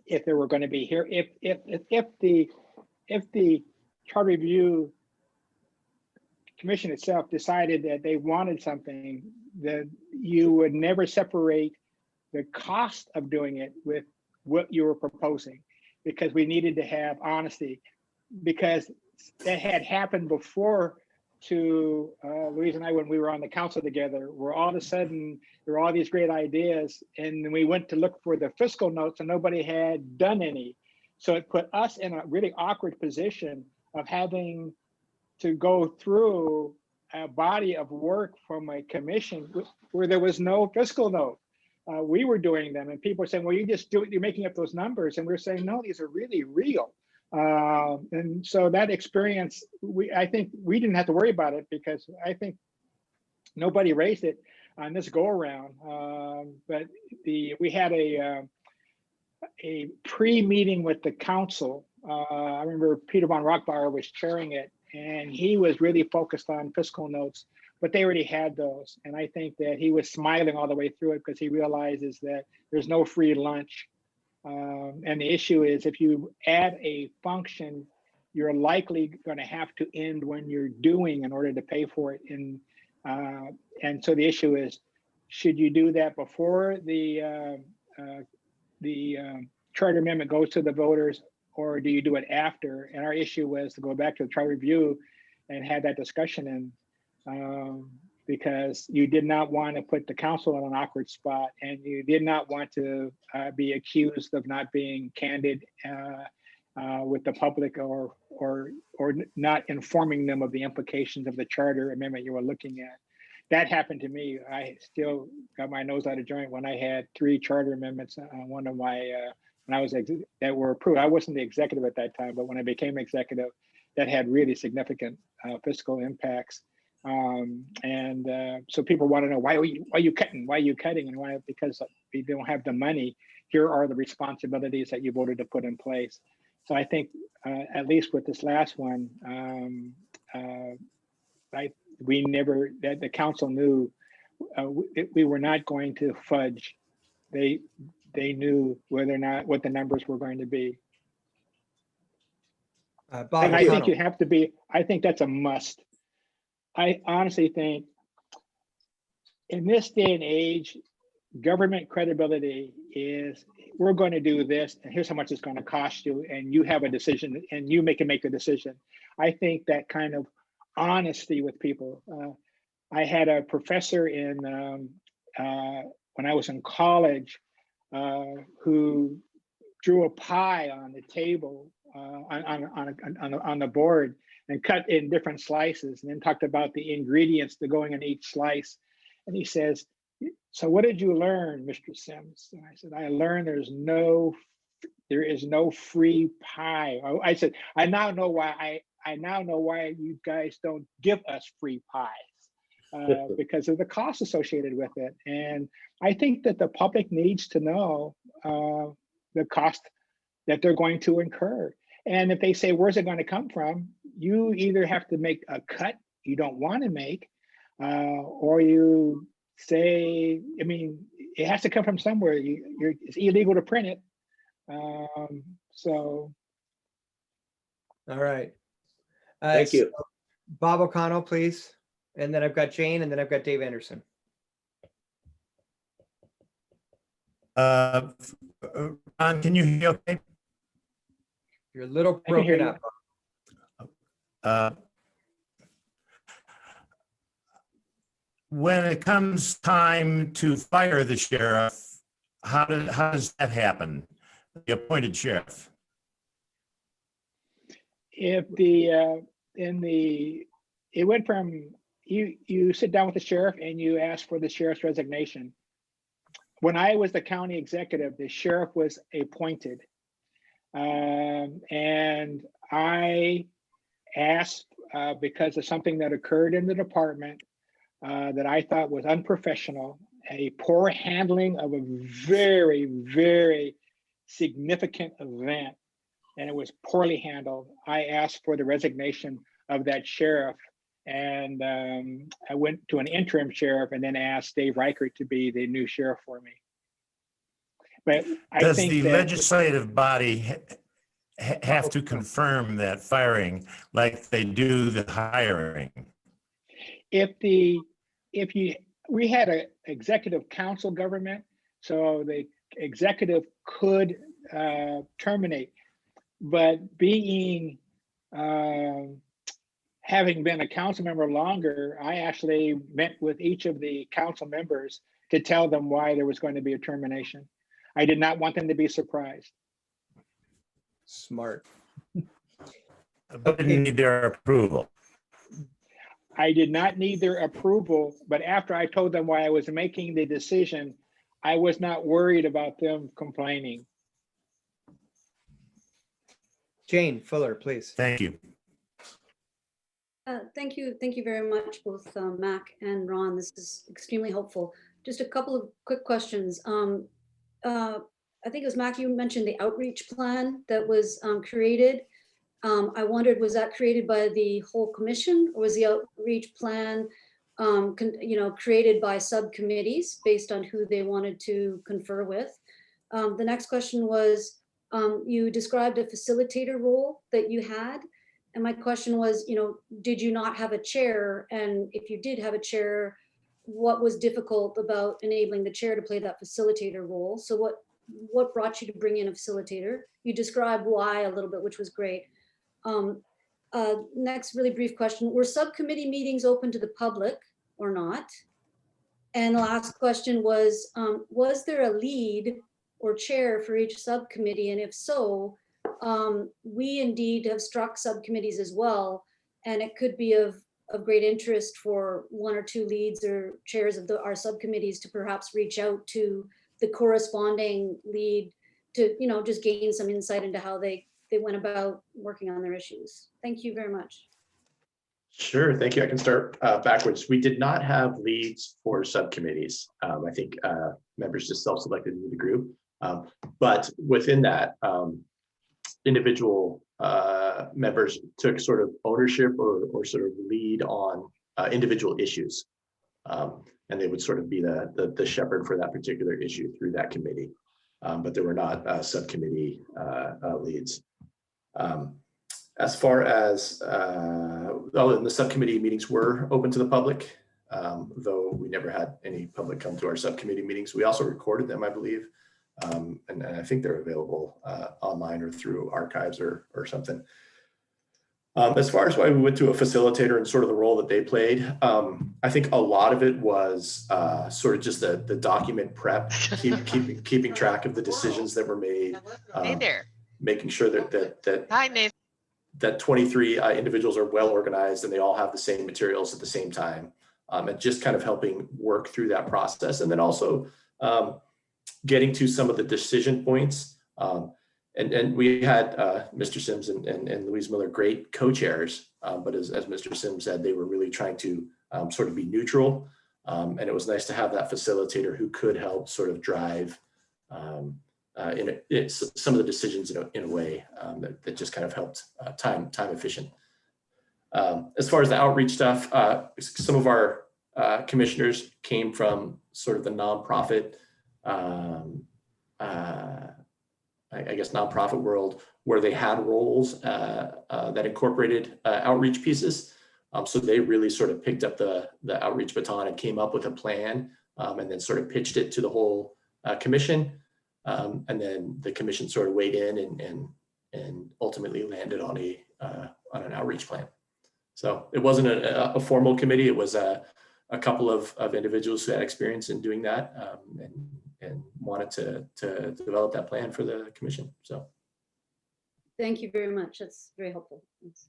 if there were going to be here, if the Charter Review Commission itself decided that they wanted something, you would never separate the cost of doing it with what you were proposing, because we needed to have honesty, because that had happened before to Louise and I when we were on the council together, where all of a sudden there were all these great ideas, and then we went to look for the fiscal notes and nobody had done any. So it put us in a really awkward position of having to go through a body of work from a commission where there was no fiscal note. We were doing them, and people were saying, well, you're making up those numbers. And we were saying, no, these are really real. And so that experience, I think we didn't have to worry about it, because I think nobody raised it on this go around. But we had a pre-meeting with the council. I remember Peter von Rockbauer was chairing it, and he was really focused on fiscal notes, but they already had those. And I think that he was smiling all the way through it, because he realizes that there's no free lunch. And the issue is, if you add a function, you're likely going to have to end when you're doing in order to pay for it. And so the issue is, should you do that before the charter amendment goes to the voters, or do you do it after? And our issue was to go back to the charter review and have that discussion because you did not want to put the council in an awkward spot, and you did not want to be accused of not being candid with the public, or not informing them of the implications of the charter amendment you were looking at. That happened to me. I still got my nose out of joint when I had 3 charter amendments on one of my when I was that were approved. I wasn't the executive at that time, but when I became executive, that had really significant fiscal impacts. So people want to know, why are you cutting? Why are you cutting? And why? Because we don't have the money. Here are the responsibilities that you voted to put in place. So I think at least with this last one, the council knew we were not going to fudge. They knew whether or not what the numbers were going to be. Bob And I think O'Connell. you have to be. I think that's a must. I honestly think in this day and age, government credibility is, we're going to do this, and here's how much it's going to cost you, and you have a decision, and you make a decision. I think that kind of honesty with people. I had a professor in when I was in college who drew a pie on the table on the board and cut in different slices, and then talked about the ingredients that going in each slice. And he says, "So what did you learn, Mr. Sims?" And I said, "I learned there is no free pie." I said, I now know why you guys don't give us free pies, because of the cost associated with it. And I think that the public needs to know the cost that they're going to incur. And if they say, where's it going to come from? You either have to make a cut you don't want to make, or you say, I mean, it has to come from somewhere. It's illegal to print it. So. All right. Thank you. So Bob O'Connell, please. And then I've got Jane, and then I've got Dave Anderson. Ron, can you hear me okay? You're a little I can hear broken you. up. When it comes time to fire the sheriff, how does that happen? The appointed sheriff. If it went from you sit down with the sheriff and you ask for the sheriff's resignation. When I was the county executive, the sheriff was appointed. And I asked, because of something that occurred in the department that I thought was unprofessional, a poor handling of a very, very significant event, and it was poorly handled. I asked for the resignation of that sheriff, and I went to an interim sheriff and then asked Dave Reichert to be the new sheriff for me. But I Does think the that legislative body have to confirm that firing like they do the hiring? if you we had an executive council government, so the executive could terminate. But being having been a council member longer, I actually met with each of the council members to tell them why there was going to be a termination. I did not want them to be surprised. Smart. But didn't need their approval. I did not need their approval, but after I told them why I was making the decision, I was not worried about them complaining. Jane Fuller, please. Thank you. Thank you. Thank you very much, both Mac and Ron. This is extremely helpful. Just a couple of quick questions. I think it was Mac, you mentioned the outreach plan that was created. I wondered, was that created by the whole commission, or was the outreach plan created by subcommittees based on who they wanted to confer with? The next question was, you described a facilitator role that you had. And my question was, did you not have a chair? And if you did have a chair, what was difficult about enabling the chair to play that facilitator role? So what brought you to bring in a facilitator? You described why a little bit, which was great. Next really brief question, were subcommittee meetings open to the public or not? And the last question was there a lead or chair for each subcommittee? And if so, we indeed have struck subcommittees as well, and it could be of great interest for one or two leads or chairs of our subcommittees to perhaps reach out to the corresponding lead to, just gain some insight into how they went about working on their issues. Thank you very much. Sure, thank you. I can start backwards. We did not have leads for subcommittees. I think members just self-selected into the group. But within that, individual members took sort of ownership or sort of lead on individual issues. And they would sort of be the shepherd for that particular issue through that committee. But there were not subcommittee leads. As far as, and the subcommittee meetings were open to the public, though we never had any public come to our subcommittee meetings. We also recorded them, I believe. And I think they're available online or through archives or something. As far as why we went to a facilitator and sort of the role that they played, I think a lot of it was sort of just the document prep, keeping track of the decisions that were made. Hey there. Making sure that Hi, Nathan. that 23 individuals are well organized and they all have the same materials at the same time, and just kind of helping work through that process. And then also getting to some of the decision points. And we had Mr. Sims and Louise Miller, great co-chairs, but as Mr. Sims said, they were really trying to sort of be neutral. And it was nice to have that facilitator who could help sort of drive some of the decisions in a way that just kind of helped time efficient. As far as the outreach stuff, some of our commissioners came from sort of the nonprofit, I guess nonprofit world, where they had roles that incorporated outreach pieces. So they really sort of picked up the outreach baton and came up with a plan, and then sort of pitched it to the whole commission. And then the commission sort of weighed in and ultimately landed on an outreach plan. So it wasn't a formal committee. It was a couple of individuals who had experience in doing that and wanted to develop that plan for the commission. So. Thank you very much. That's very helpful. Thanks.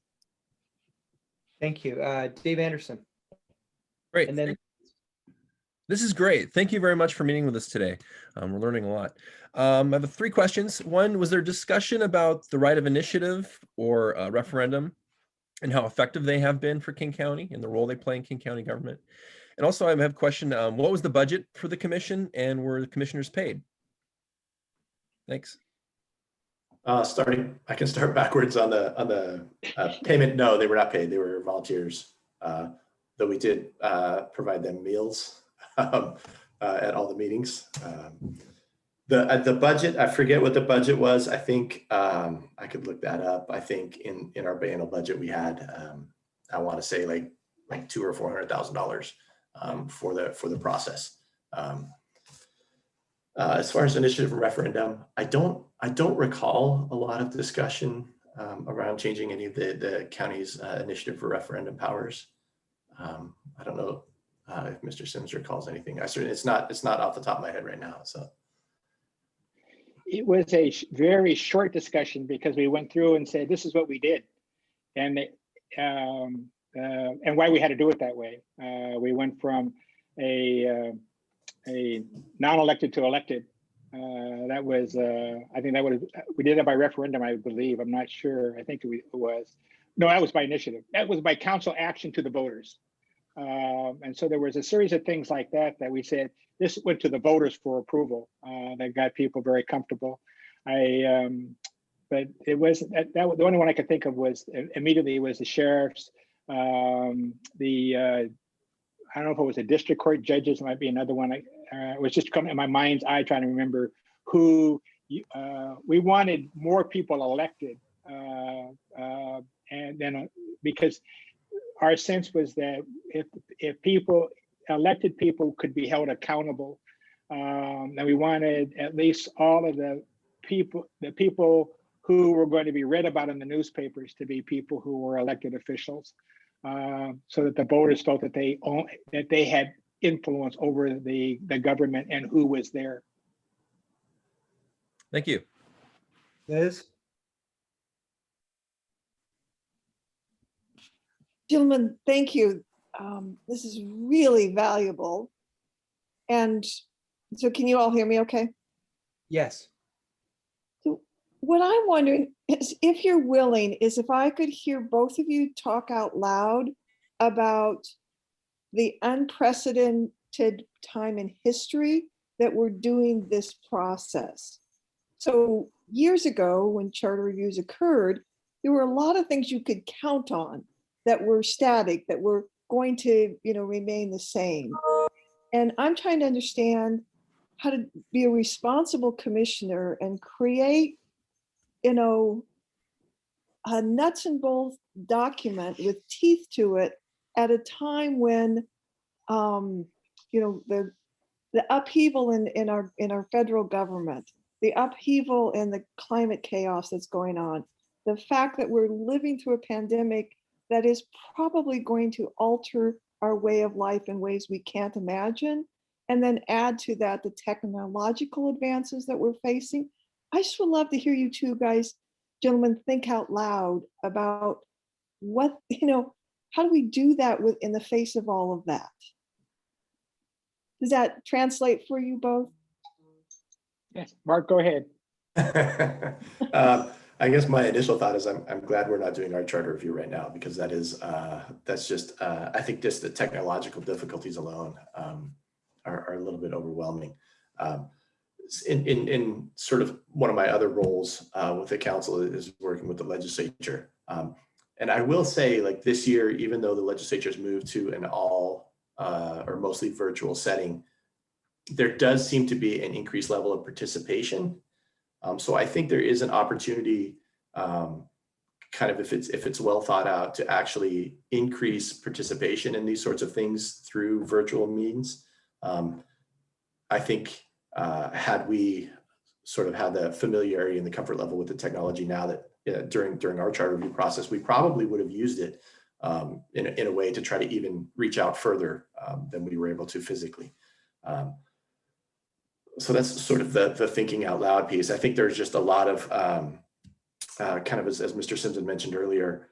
Thank you. Dave Anderson. Great. And then this is great. Thank you very much for meeting with us today. We're learning a lot. I have 3 questions. One, was there discussion about the right of initiative or a referendum and how effective they have been for King County and the role they play in King County government? And also I have a question, what was the budget for the commission and were the commissioners paid? Thanks. I can start backwards on the payment. No, they were not paid. They were volunteers, though we did provide them meals at all the meetings. The budget, I forget what the budget was. I think I could look that up. I think in our biennial budget we had, I want to say like $200,000 or $400,000 for the process. As far as initiative and referendum, I don't recall a lot of discussion around changing any of the county's initiative for referendum powers. I don't know if Mr. Sims recalls anything. It's not off the top of my head right now. So it was a very short discussion because we went through and said, this is what we did. And why we had to do it that way. We went from a non-elected to elected. That was, I think we did it by referendum, I believe. I'm not sure. I think it was. No, that was by initiative. That was by council action to the voters. And so there was a series of things like that we said, this went to the voters for approval. That got people very comfortable. But it wasn't the only one I could think of was immediately was the sheriffs, I don't know if it was the district court judges, might be another one. It was just coming in my mind's eye trying to remember who we wanted more people elected. And then because our sense was that if elected people could be held accountable, then we wanted at least all of the people who were going to be read about in the newspapers to be people who were elected officials, so that the voters felt that they had influence over the government and who was there. Thank you. Liz? Gentlemen, thank you. This is really valuable. And so can you all hear me okay? Yes. So what I'm wondering is, if you're willing, is if I could hear both of you talk out loud about the unprecedented time in history that we're doing this process. So years ago, when charter reviews occurred, there were a lot of things you could count on that were static, that were going to, remain the same. And I'm trying to understand how to be a responsible commissioner and create, a nuts and bolts document with teeth to it at a time when, the upheaval in our federal government, the upheaval in the climate chaos that's going on, the fact that we're living through a pandemic that is probably going to alter our way of life in ways we can't imagine, and then add to that the technological advances that we're facing. I just would love to hear you two guys, gentlemen, think out loud about what, how do we do that in the face of all of that? Does that translate for you both? Yes, Mark, go ahead. I guess my initial thought is I'm glad we're not doing our charter review right now, because that's just I think just the technological difficulties alone are a little bit overwhelming. In sort of one of my other roles with the council is working with the legislature. And I will say, like, this year, even though the legislature's moved to an all or mostly virtual setting, there does seem to be an increased level of participation. So I think there is an opportunity, kind of if it's well thought out, to actually increase participation in these sorts of things through virtual means. I think had we sort of had the familiarity and the comfort level with the technology now, that during our charter review process, we probably would have used it in a way to try to even reach out further than we were able to physically. So that's sort of the thinking out loud piece. I think there's just a lot of kind of as Mr. Sims had mentioned earlier,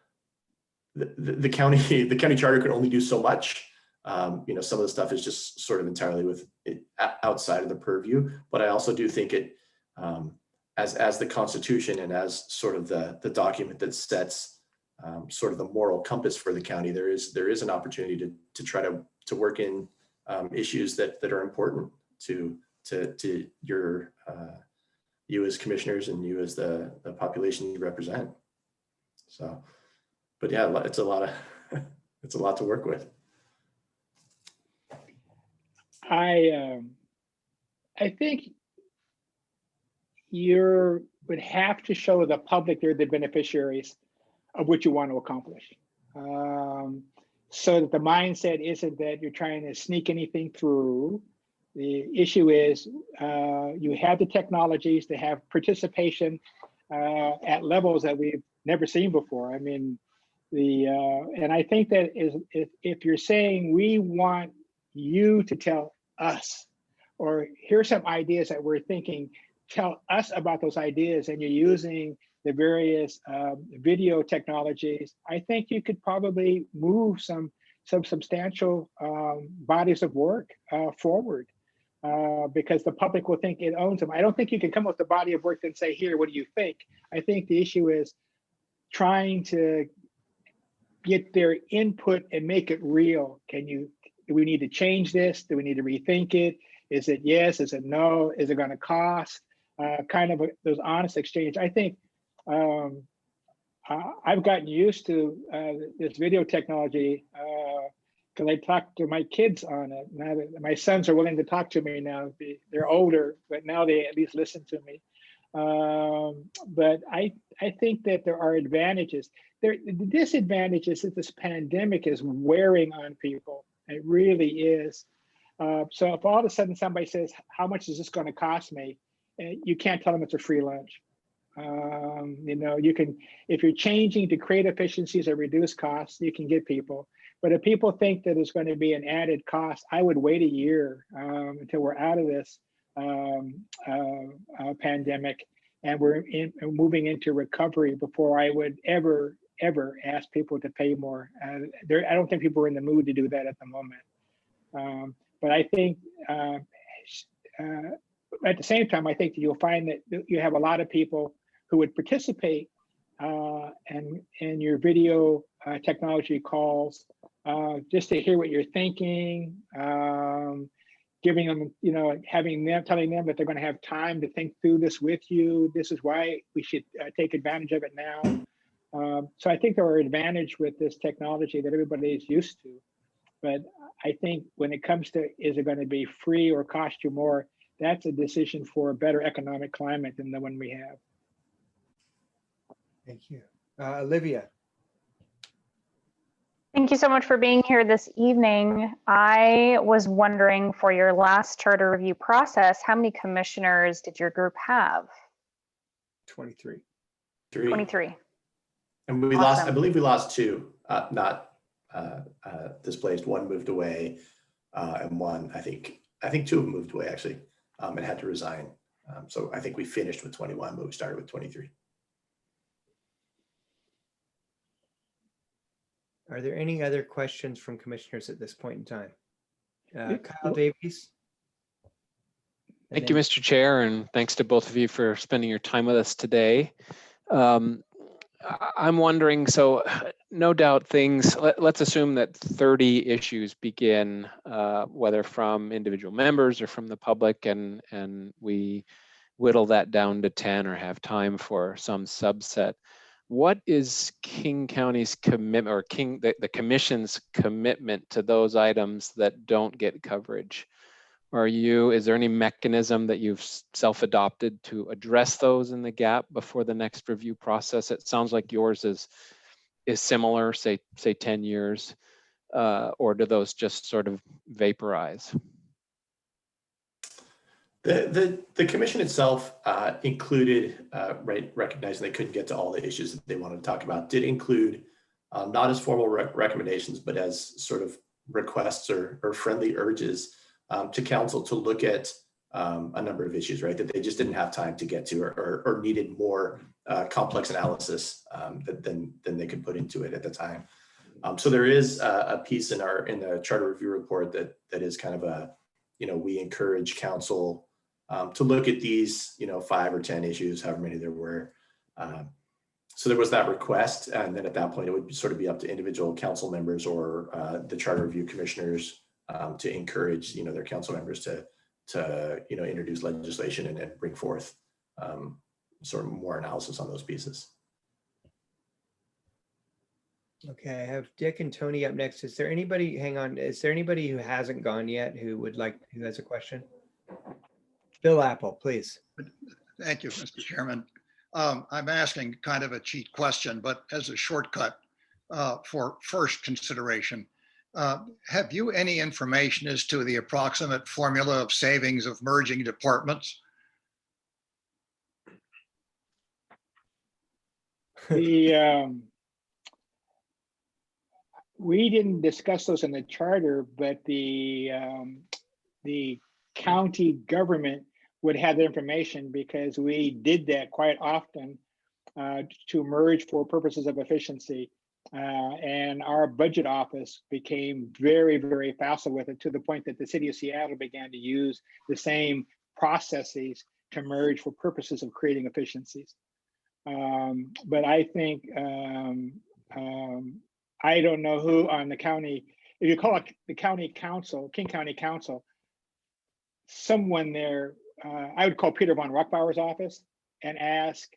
the county charter could only do so much. Some of the stuff is just sort of entirely with it outside of the purview. But I also do think it, as the Constitution and as sort of the document that sets sort of the moral compass for the county, there is an opportunity to try to work in issues that are important to you as commissioners and you as the population you represent. So, but yeah, it's a lot to work with. I think you would have to show the public they're the beneficiaries of what you want to accomplish. so that the mindset isn't that you're trying to sneak anything through. The issue is you have the technologies to have participation at levels that we've never seen before. I mean, and I think that if you're saying we want you to tell us, or here's some ideas that we're thinking, tell us about those ideas, and you're using the various video technologies, I think you could probably move some substantial bodies of work forward. Because the public will think it owns them. I don't think you can come up with a body of work and say, here, what do you think? I think the issue is trying to get their input and make it real. Do we need to change this? Do we need to rethink it? Is it yes? Is it no? Is it going to cost? Kind of those honest exchange. I think I've gotten used to this video technology because I talk to my kids on it. Now that my sons are willing to talk to me now. They're older, but now they at least listen to me. But I think that there are advantages. The disadvantages that this pandemic is wearing on people. It really is. So if all of a sudden somebody says, how much is this going to cost me? You can't tell them it's a free lunch. You can, if you're changing to create efficiencies or reduce costs, you can get people. But if people think that it's going to be an added cost, I would wait a year until we're out of this pandemic and we're moving into recovery before I would ever ask people to pay more. I don't think people are in the mood to do that at the moment. But I think at the same time, I think that you'll find that you have a lot of people who would participate in your video technology calls just to hear what you're thinking, giving them, telling them that they're going to have time to think through this with you. This is why we should take advantage of it now. So I think there are advantages with this technology that everybody is used to. But I think when it comes to, is it going to be free or cost you more? That's a decision for a better economic climate than the one we have. Thank you. Olivia. Thank you so much for being here this evening. I was wondering, for your last charter review process, how many commissioners did your group have? 23. 23. And we lost, I believe we lost two, not displaced. One moved away, and one, I think two of them moved away actually, and had to resign. So I think we finished with 21, but we started with 23. Are there any other questions from commissioners at this point in time? Kyle Davies. Thank you, Mr. Chair, and thanks to both of you for spending your time with us today. I'm wondering, so no doubt things, let's assume that 30 issues begin, whether from individual members or from the public, and we whittle that down to 10 or have time for some subset. What is King County's commitment, or the commission's commitment to those items that don't get coverage? Is there any mechanism that you've self-adopted to address those in the gap before the next review process? It sounds like yours is similar, say 10 years, or do those just sort of vaporize? The commission itself included, recognizing they couldn't get to all the issues that they wanted to talk about, did include not as formal recommendations, but as sort of requests or friendly urges to council to look at a number of issues, right, that they just didn't have time to get to, or needed more complex analysis than they could put into it at the time. So there is a piece in the charter review report that is kind of a, we encourage council to look at these, 5 or 10 issues, however many there were. So there was that request, and then at that point, it would sort of be up to individual council members or the charter review commissioners to encourage, their council members to introduce legislation and bring forth sort of more analysis on those pieces. Okay, I have Dick and Tony up next. Is there anybody, hang on, is there anybody who hasn't gone yet who has a question? Bill Apple, please. Thank you, Mr. Chairman. I'm asking kind of a cheat question, but as a shortcut for first consideration. Have you any information as to the approximate formula of savings of merging departments? We didn't discuss those in the charter, but the county government would have the information because we did that quite often to merge for purposes of efficiency. And our budget office became very, very facile with it, to the point that the city of Seattle began to use the same processes to merge for purposes of creating efficiencies. But I think, I don't know who on the county, if you call it the county council, King County Council, someone there, I would call Peter von Ruckbauer's office and ask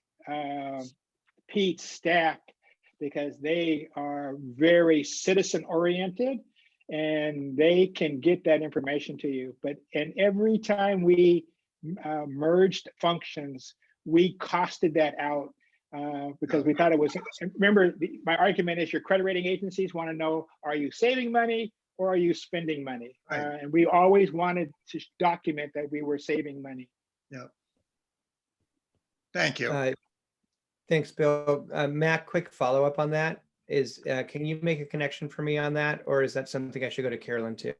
Pete's staff, because they are very citizen oriented and they can get that information to you. But and every time we merged functions, we costed that out because we thought it was, remember, my argument is your credit rating agencies want to know, are you saving money or are you spending money? Right. And we always wanted to document that we were saving money. Yeah. Thank you. Thanks, Bill. Matt, quick follow-up on that is, can you make a connection for me on that? Or is that something I should go to Carolyn too?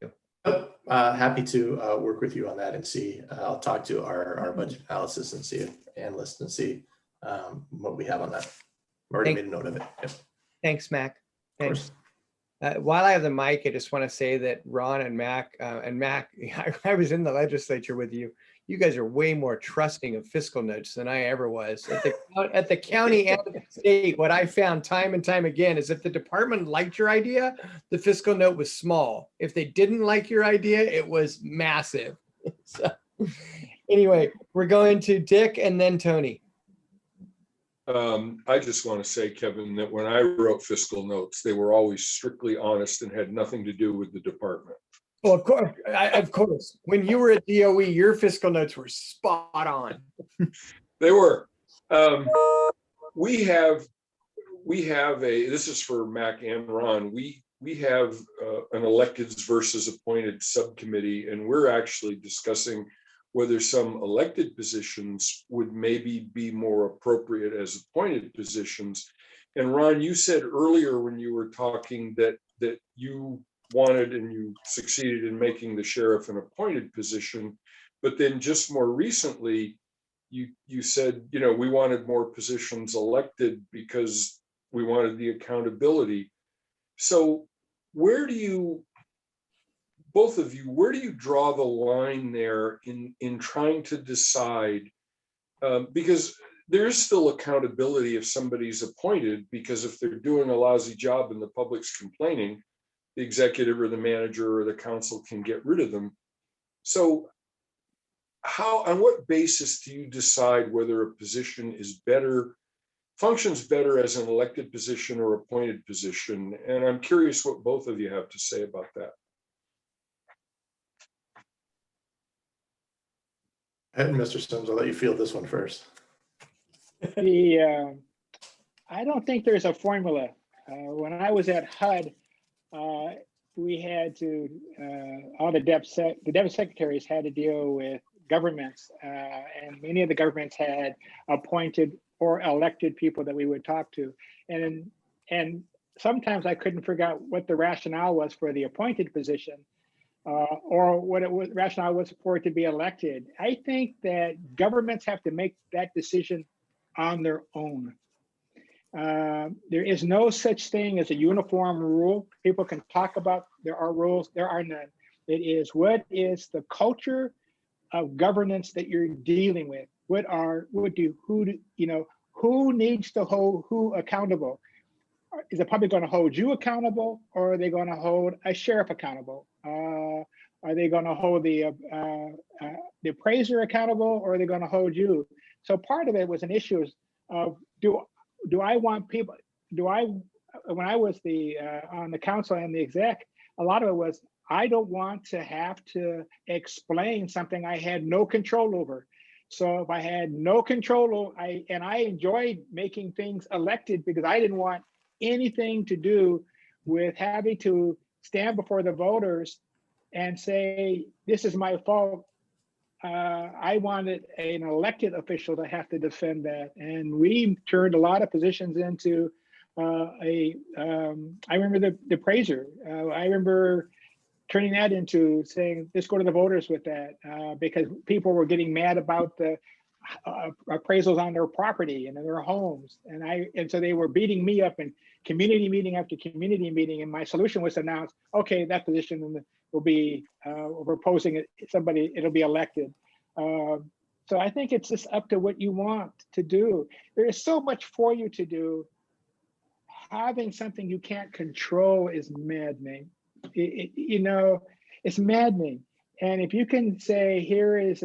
Happy to work with you on that and see. I'll talk to our budget analysis and see, analyst, and see what we have on that. I've already made a note of it. Yep. Thanks, Mac. Thanks. While I have the mic, I just want to say that Ron and Mac, I was in the legislature with you. You guys are way more trusting of fiscal notes than I ever was. At the county and the state, what I found time and time again is if the department liked your idea, the fiscal note was small. If they didn't like your idea, it was massive. So anyway, we're going to Dick and then Tony. I just want to say, Kevin, that when I wrote fiscal notes, they were always strictly honest and had nothing to do with the department. Well, of course, of course. When you were at DOE, your fiscal notes were spot on. They were. We have a, this is for Mac and Ron, we have an electeds versus appointed subcommittee, and we're actually discussing whether some elected positions would maybe be more appropriate as appointed positions. And Ron, you said earlier when you were talking that you wanted and you succeeded in making the sheriff an appointed position, but then just more recently, you said, you know, we wanted more positions elected because we wanted the accountability. So where do you, both of you, where do you draw the line there in trying to decide? Because there is still accountability if somebody's appointed, because if they're doing a lousy job and the public's complaining, the executive or the manager or the council can get rid of them. So how, on what basis do you decide whether a position is better, functions better as an elected position or appointed position? And I'm curious what both of you have to say about that. And Mr. Sims, I'll let you field this one first. I don't think there's a formula. When I was at HUD, we had to, all the DEP secretaries had to deal with governments, and many of the governments had appointed or elected people that we would talk to. And sometimes I couldn't figure out what the rationale was for the appointed position, or what it was rationale was for it to be elected. I think that governments have to make that decision on their own. There is no such thing as a uniform rule. People can talk about there are rules, there are none. It is what is the culture of governance that you're dealing with. Who needs to hold who accountable? Is the public going to hold you accountable, or are they going to hold a sheriff accountable? Are they going to hold the appraiser accountable, or are they going to hold you? So part of it was an issue of do I want people, when I was on the council and the exec, a lot of it was, I don't want to have to explain something I had no control over. So if I had no control, I enjoyed making things elected because I didn't want anything to do with having to stand before the voters and say, this is my fault. I wanted an elected official to have to defend that. And we turned a lot of positions into I remember the appraiser. I remember turning that into saying, let's go to the voters with that, because people were getting mad about the appraisals on their property and in their homes. And so they were beating me up in community meeting after community meeting. And my solution was to announce, okay, that position will be, we're proposing it, somebody, it'll be elected. So I think it's just up to what you want to do. There is so much for you to do. Having something you can't control is maddening. It's maddening. And if you can say, here is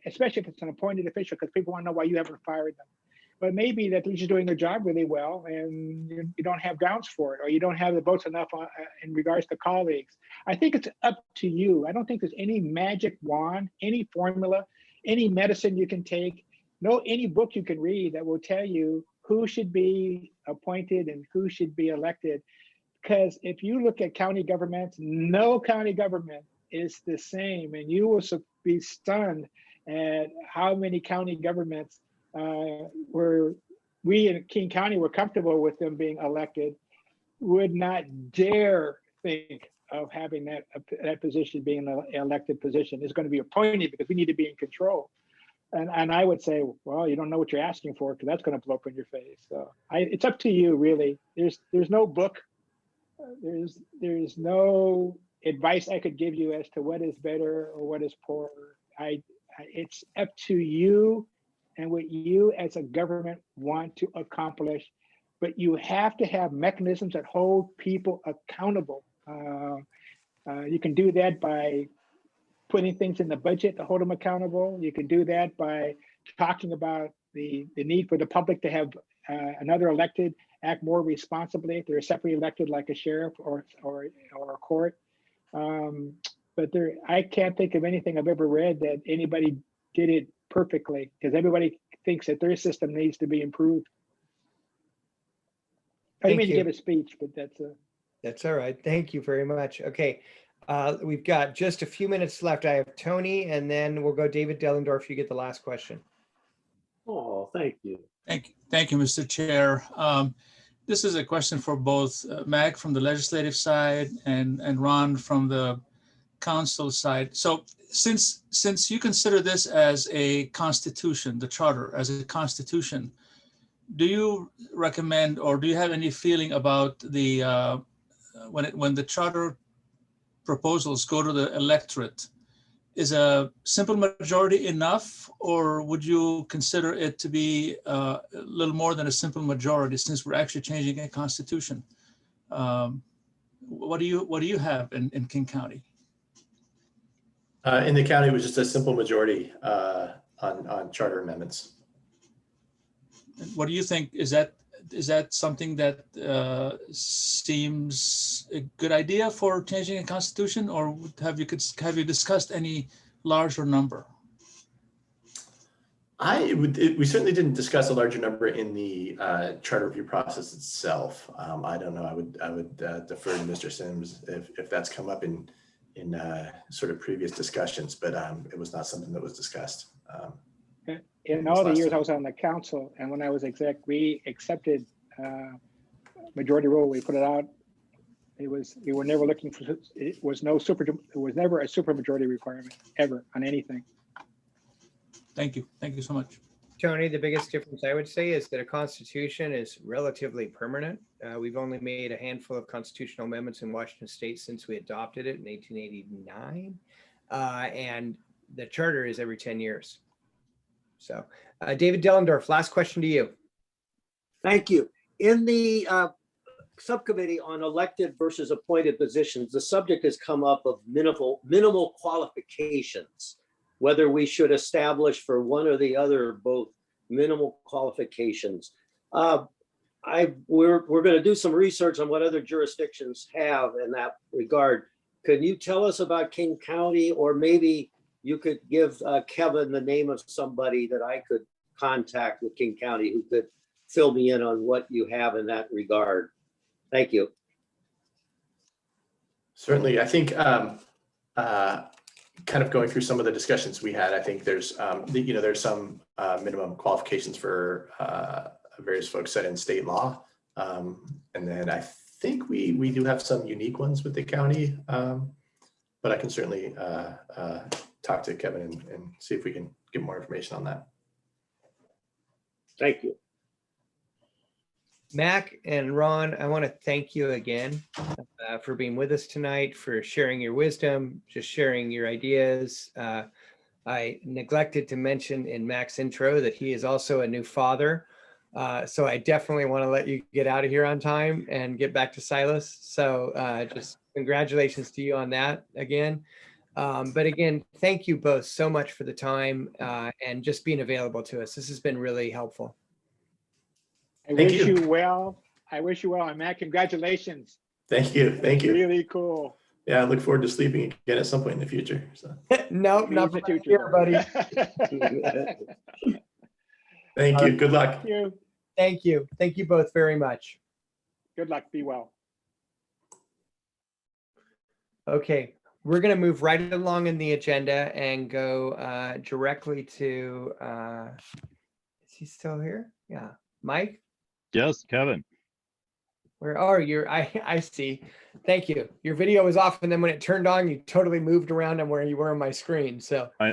especially if it's an appointed official, because people want to know why you haven't fired them. But maybe that they're just doing their job really well and you don't have grounds for it, or you don't have the votes enough in regards to colleagues. I think it's up to you. I don't think there's any magic wand, any formula, any medicine you can take, any book you can read that will tell you who should be appointed and who should be elected. Because if you look at county governments, no county government is the same, and you will be stunned at how many county governments where we in King County were comfortable with them being elected, would not dare think of having that position being an elected position. It's going to be appointed because we need to be in control. And I would say, well, you don't know what you're asking for, because that's going to blow up in your face. So it's up to you, really. There's no book. There's no advice I could give you as to what is better or what is poorer. It's up to you and what you as a government want to accomplish, but you have to have mechanisms that hold people accountable. You can do that by putting things in the budget to hold them accountable. You can do that by talking about the need for the public to have another elected act more responsibly if they're separately elected, like a sheriff or a court. But I can't think of anything I've ever read that anybody did it perfectly, because everybody thinks that their system needs to be improved. I didn't mean to give a speech, but that's all right. Thank you very much. Okay. We've got just a few minutes left. I have Tony, and then we'll go David Dellendorf. You get the last question. Oh, thank you. Thank you, Mr. Chair. This is a question for both Mac from the legislative side and Ron from the council side. So since you consider this as a constitution, the charter as a constitution, do you recommend, or do you have any feeling about the when the charter proposals go to the electorate, is a simple majority enough, or would you consider it to be a little more than a simple majority, since we're actually changing a constitution? What do you have in King County? In the county, it was just a simple majority on charter amendments. What do you think? Is that something that seems a good idea for changing a constitution, or have you discussed any larger number? We certainly didn't discuss a larger number in the charter review process itself. I don't know. I would defer to Mr. Sims if that's come up in sort of previous discussions, but it was not something that was discussed. In all the years I was on the council, and when I was exec, we accepted majority rule. We put it out. We were never looking for. It was never a super majority requirement ever on anything. Thank you. Thank you so much. Tony, the biggest difference I would say is that a constitution is relatively permanent. We've only made a handful of constitutional amendments in Washington State since we adopted it in 1889. And the charter is every 10 years. So David Dellendorf, last question to you. Thank you. In the subcommittee on elected versus appointed positions, the subject has come up of minimal qualifications, whether we should establish for one or the other, both minimal qualifications. We're going to do some research on what other jurisdictions have in that regard. Can you tell us about King County, or maybe you could give Kevin the name of somebody that I could contact with King County who could fill me in on what you have in that regard? Thank you. Certainly, I think kind of going through some of the discussions we had, I think there's there's some minimum qualifications for various folks set in state law, and then I think we do have some unique ones with the county, but I can certainly talk to Kevin and see if we can get more information on that. Thank you. Mac and Ron, I want to thank you again for being with us tonight, for sharing your wisdom, just sharing your ideas. I neglected to mention in Mac's intro that he is also a new father. So I definitely want to let you get out of here on time and get back to Silas. So just congratulations to you on that again. But again, thank you both so much for the time and just being available to us. This has been really helpful. I wish you well. I wish you well. And Matt, congratulations. Thank you. Thank you. Really cool. Yeah, I look forward to sleeping again at some point in the future. So. No, not for the future, buddy. Thank you. Good luck. Thank you. Thank you. Thank you both very much. Good luck. Be well. Okay, we're going to move right along in the agenda and go directly to, is he still here? Yeah. Mike? Yes, Kevin. Where are you? I see. Thank you. Your video was off, and then when it turned on, you totally moved around on where you were on my screen. So I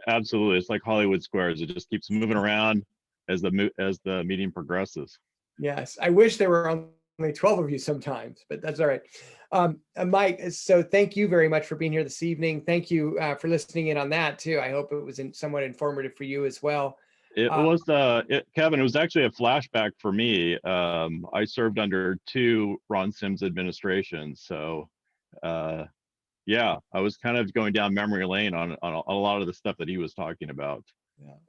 absolutely, it's like Hollywood Squares. It just keeps moving around as the meeting progresses. yes, I wish there were only 12 of you sometimes, but that's all right. Mike, so thank you very much for being here this evening. Thank you for listening in on that too. I hope it was somewhat informative for you as well. It was Kevin, it was actually a flashback for me. I served under 2 Ron Sims administrations. So yeah, I was kind of going down memory lane on a lot of the stuff that he was talking about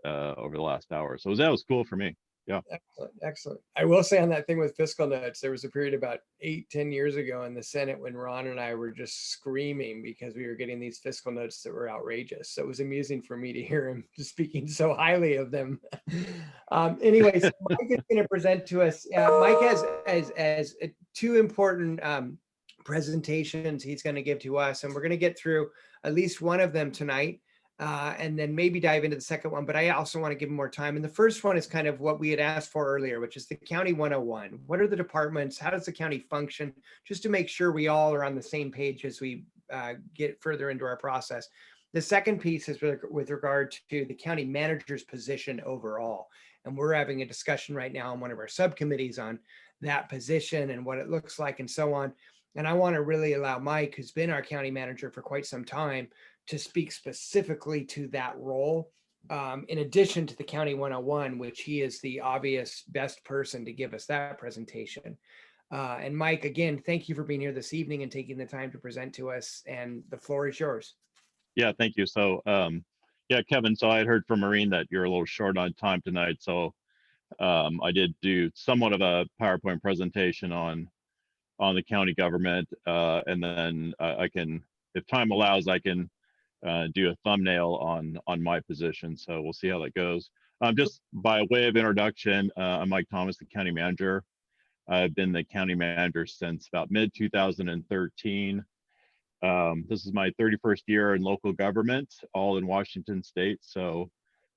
over the last hour. So that was cool for me. Yeah. Excellent. Excellent. I will say on that thing with fiscal notes, there was a period about 8-10 years ago in the Senate when Ron and I were just screaming because we were getting these fiscal notes that were outrageous. So it was amusing for me to hear him speaking so highly of them. Anyways, Mike is going to present to us. Mike has 2 important presentations he's going to give to us, and we're going to get through at least one of them tonight. And then maybe dive into the second one, but I also want to give him more time. And the first one is kind of what we had asked for earlier, which is the County 101. What are the departments? How does the county function? Just to make sure we all are on the same page as we get further into our process. The second piece is with regard to the county manager's position overall. And we're having a discussion right now on one of our subcommittees on that position and what it looks like and so on. And I want to really allow Mike, who's been our county manager for quite some time, to speak specifically to that role, in addition to the County 101, which he is the obvious best person to give us that presentation. And Mike, again, thank you for being here this evening and taking the time to present to us, and the floor is yours. Yeah, thank you. So yeah, Kevin, so I had heard from Maureen that you're a little short on time tonight. So I did do somewhat of a PowerPoint presentation on the county government. And then I can, if time allows, I can do a thumbnail on my position. So we'll see how that goes. Just by way of introduction, I'm Mike Thomas, the county manager. I've been the county manager since about mid-2013. This is my 31st year in local government, all in Washington state. So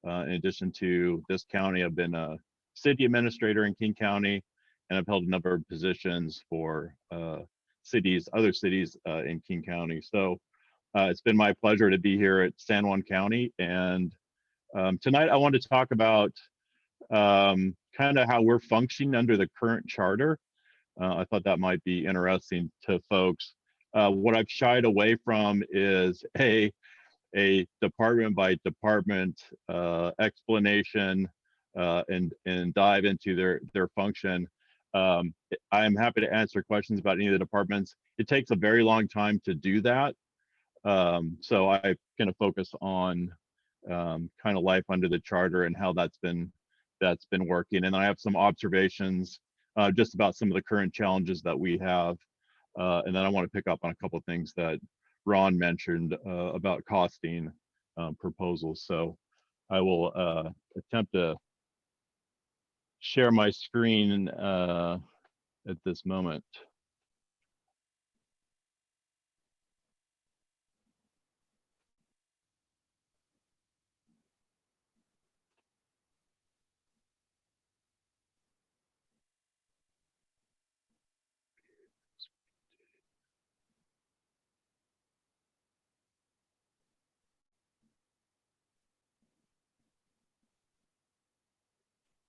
in addition to this county, I've been a city administrator in King County, and I've held a number of positions for other cities in King County. So it's been my pleasure to be here at San Juan County. And tonight I want to talk about kind of how we're functioning under the current charter. I thought that might be interesting to folks. What I've shied away from is a department by department explanation and dive into their function. I am happy to answer questions about any of the departments. It takes a very long time to do that. So I'm going to focus on kind of life under the charter and how that's been working. And I have some observations just about some of the current challenges that we have. And then I want to pick up on a couple of things that Ron mentioned about costing proposals. So I will attempt to share my screen at this moment.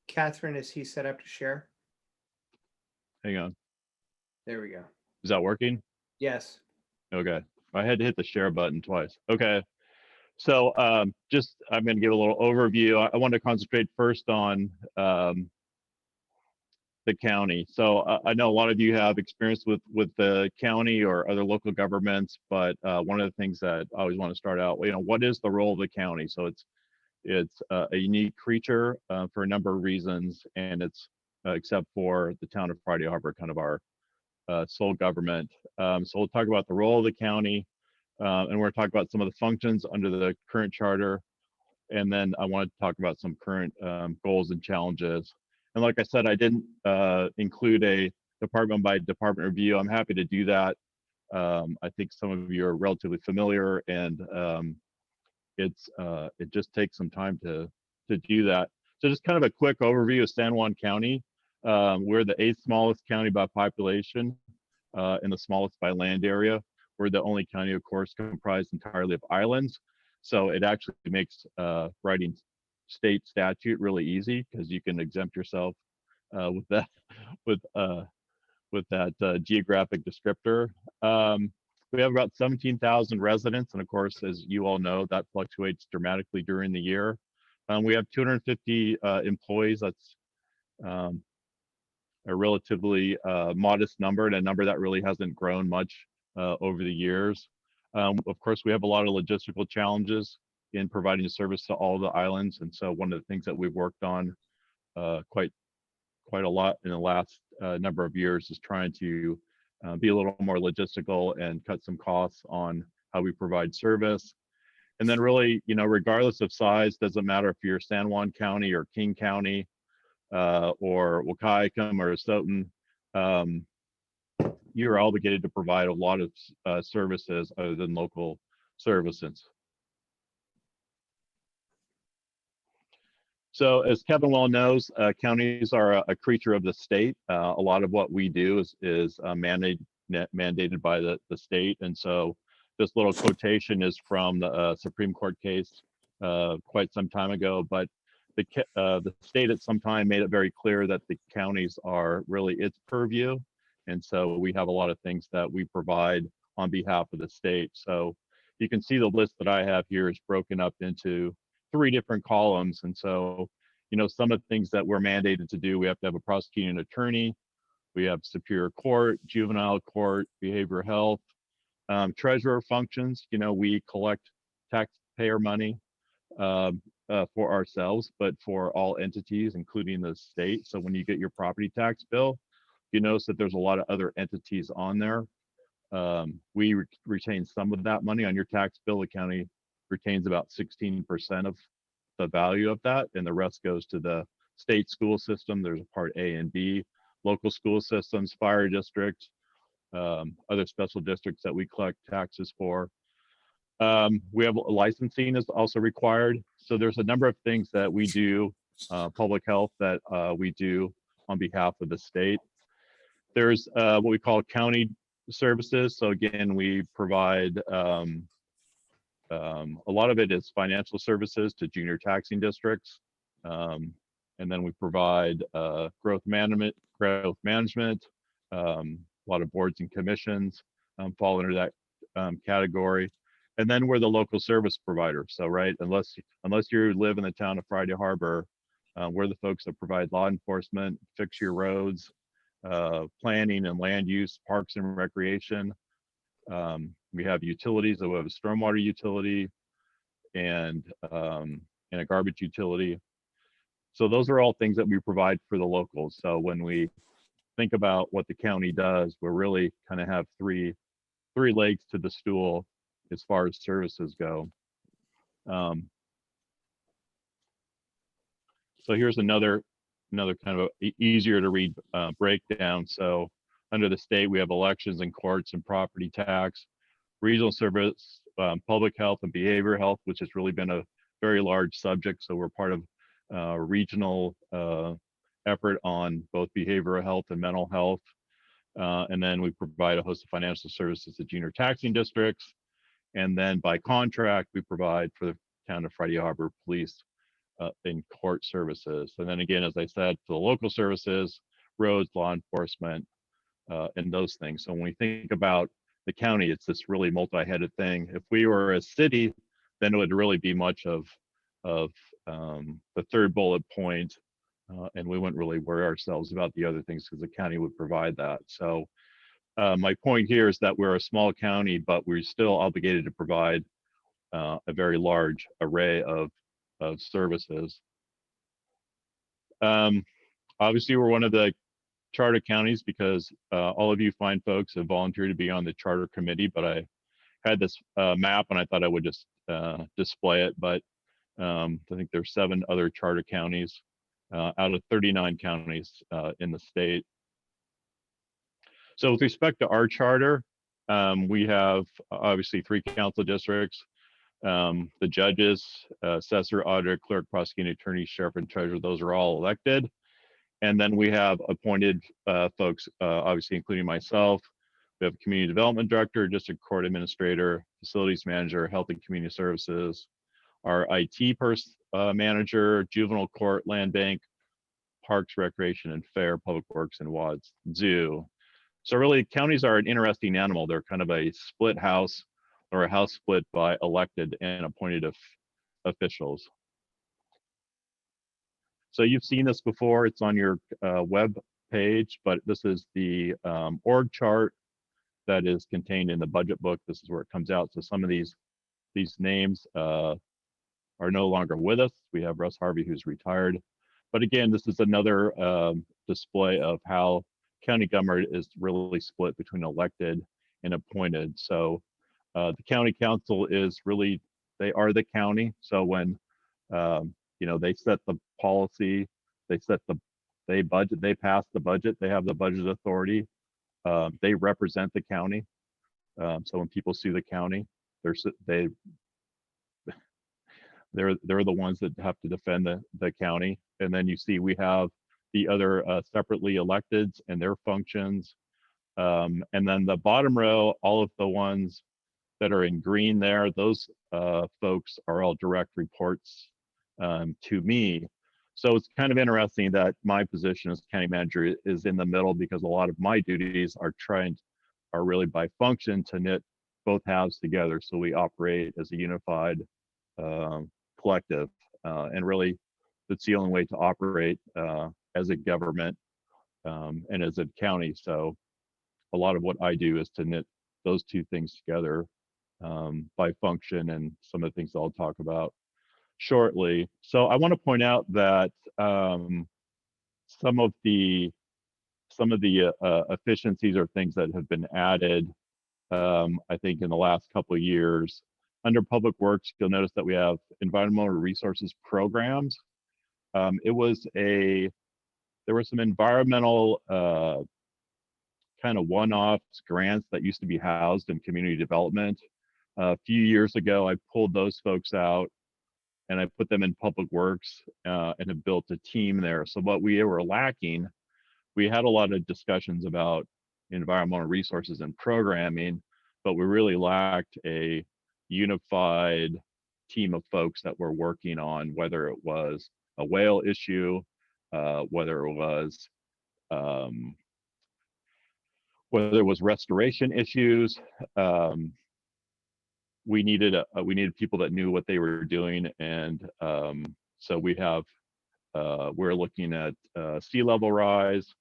Catherine, is he set up to share? Hang on. There we go. Is that working? Yes. Okay. I had to hit the share button twice. Okay. So just, I'm going to give a little overview. I want to concentrate first on the county. So I know a lot of you have experience with the county or other local governments, but one of the things that I always want to start out, what is the role of the county? So it's a unique creature for a number of reasons, and it's except for the town of Friday Harbor, kind of our sole government. So we'll talk about the role of the county, and we're talking about some of the functions under the current charter. And then I want to talk about some current goals and challenges. And like I said, I didn't include a department by department review. I'm happy to do that. I think some of you are relatively familiar, and it just takes some time to do that. So just kind of a quick overview of San Juan County. We're the 8th smallest county by population and the smallest by land area. We're the only county, of course, comprised entirely of islands. So it actually makes writing state statute really easy, because you can exempt yourself with that geographic descriptor. We have about 17,000 residents, and of course, as you all know, that fluctuates dramatically during the year. We have 250 employees. That's a relatively modest number, and a number that really hasn't grown much over the years. Of course, we have a lot of logistical challenges in providing service to all the islands, and so one of the things that we've worked on quite a lot in the last number of years is trying to be a little more logistical and cut some costs on how we provide service. And then really, regardless of size, doesn't matter if you're San Juan County or King County or Wahkiakum or Stoughton, you're obligated to provide a lot of services other than local services. So as Kevin well knows, counties are a creature of the state. A lot of what we do is mandated by the state. And so this little quotation is from the Supreme Court case quite some time ago, but the state at some time made it very clear that the counties are really its purview. And so we have a lot of things that we provide on behalf of the state. So you can see the list that I have here is broken up into 3 different columns. And so, some of the things that we're mandated to do, we have to have a prosecuting attorney, we have Superior Court, Juvenile Court, Behavioral Health, treasurer functions. We collect taxpayer money for ourselves, but for all entities, including the state. So when you get your property tax bill, you notice that there's a lot of other entities on there. We retain some of that money on your tax bill. The county retains about 16% of the value of that, and the rest goes to the state school system. There's a part A and B, local school systems, fire districts, other special districts that we collect taxes for. We have licensing is also required. So there's a number of things that we do, public health that we do on behalf of the state. There's what we call county services. So again, we provide a lot of it is financial services to junior taxing districts. And then we provide growth management, a lot of boards and commissions fall under that category. And then we're the local service provider. So, right, unless you live in the town of Friday Harbor, we're the folks that provide law enforcement, fix your roads, planning and land use, parks and recreation. We have utilities. So we have a stormwater utility and a garbage utility. So those are all things that we provide for the locals. So when we think about what the county does, we really kind of have three legs to the stool as far as services go. So here's another kind of easier to read breakdown. So under the state, we have elections and courts and property tax, regional service, public health and behavioral health, which has really been a very large subject. So we're part of a regional effort on both behavioral health and mental health. And then we provide a host of financial services to junior taxing districts. And then by contract, we provide for the town of Friday Harbor Police in court services. And then again, as I said, for the local services, roads, law enforcement, and those things. So when we think about the county, it's this really multi-headed thing. If we were a city, then it would really be much of the third bullet point, and we wouldn't really worry ourselves about the other things because the county would provide that. So my point here is that we're a small county, but we're still obligated to provide a very large array of services. Obviously, we're one of the charter counties because all of you fine folks have volunteered to be on the charter committee, but I had this map and I thought I would just display it, but I think there's 7 other charter counties out of 39 counties in the state. So with respect to our charter, we have obviously 3 council districts. The judges, assessor, auditor, clerk, prosecuting attorney, sheriff, and treasurer, those are all elected. And then we have appointed folks, obviously including myself. We have community development director, district court administrator, facilities manager, health and community services, our IT manager, juvenile court, land bank, parks, recreation and fair, public works, and WADS, zoo. So really, counties are an interesting animal. They're kind of a split house, or a house split by elected and appointed officials. So you've seen this before. It's on your web page, but this is the org chart that is contained in the budget book. This is where it comes out. So some of these names are no longer with us. We have Russ Harvey, who's retired. But again, this is another display of how county government is really split between elected and appointed. So the county council is really, they are the county. So when you know, they set the policy, they budget, they pass the budget, they have the budget authority. They represent the county. So when people sue the county, they're the ones that have to defend the county. And then you see we have the other separately electeds and their functions. And then the bottom row, all of the ones that are in green there, those folks are all direct reports to me. So it's kind of interesting that my position as county manager is in the middle, because a lot of my duties are really by function to knit both halves together. So we operate as a unified collective, and really that's the only way to operate as a government and as a county. So a lot of what I do is to knit those two things together by function, and some of the things I'll talk about shortly. So I want to point out that some of the efficiencies or things that have been added, I think in the last couple of years. Under Public Works, you'll notice that we have environmental resources programs. There were some environmental kind of one-off grants that used to be housed in community development. A few years ago, I pulled those folks out and I put them in Public Works and have built a team there. So what we were lacking, we had a lot of discussions about environmental resources and programming, but we really lacked a unified team of folks that were working on whether it was a whale issue, whether it was restoration issues. We needed people that knew what they were doing, and so we're looking at sea level rise,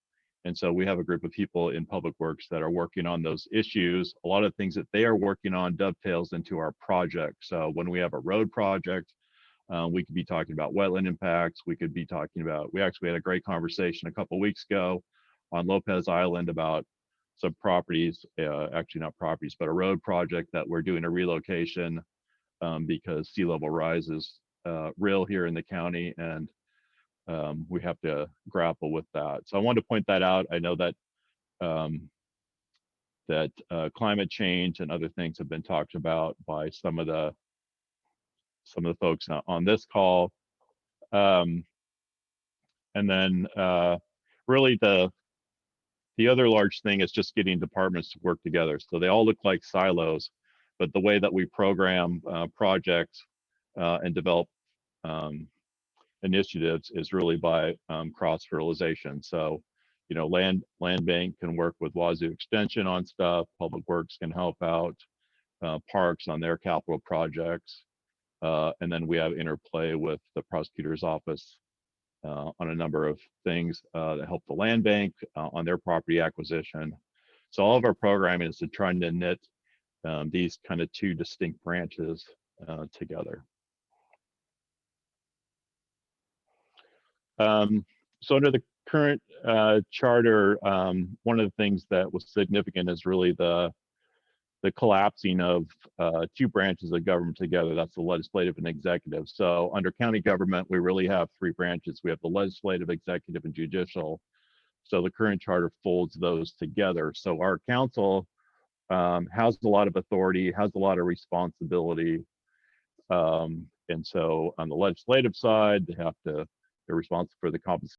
and so we have a group of people in Public Works that are working on those issues. A lot of things that they are working on dovetails into our project. So when we have a road project, we could be talking about wetland impacts. We could be talking about, we actually had a great conversation a couple of weeks ago on Lopez Island about some properties, actually not properties, but a road project that we're doing a relocation because sea level rise is real here in the county, and we have to grapple with that. So I wanted to point that out. I know that climate change and other things have been talked about by some of the folks on this call. And then really the other large thing is just getting departments to work together. So they all look like silos, but the way that we program projects and develop initiatives is really by cross fertilization. So, you know, land bank can work with Wazoo Extension on stuff. Public Works can help out, parks on their capital projects, and then we have interplay with the prosecutor's office on a number of things that help the land bank on their property acquisition. So all of our programming is to try to knit these kind of two distinct branches together. So under the current charter, one of the things that was significant is really the collapsing of two branches of government together. That's the legislative and executive. So under county government, we really have three branches. We have the legislative, executive, and judicial. So the current charter folds those together. So our council has a lot of authority, has a lot of responsibility. And so on the legislative side, they're responsible for the compensation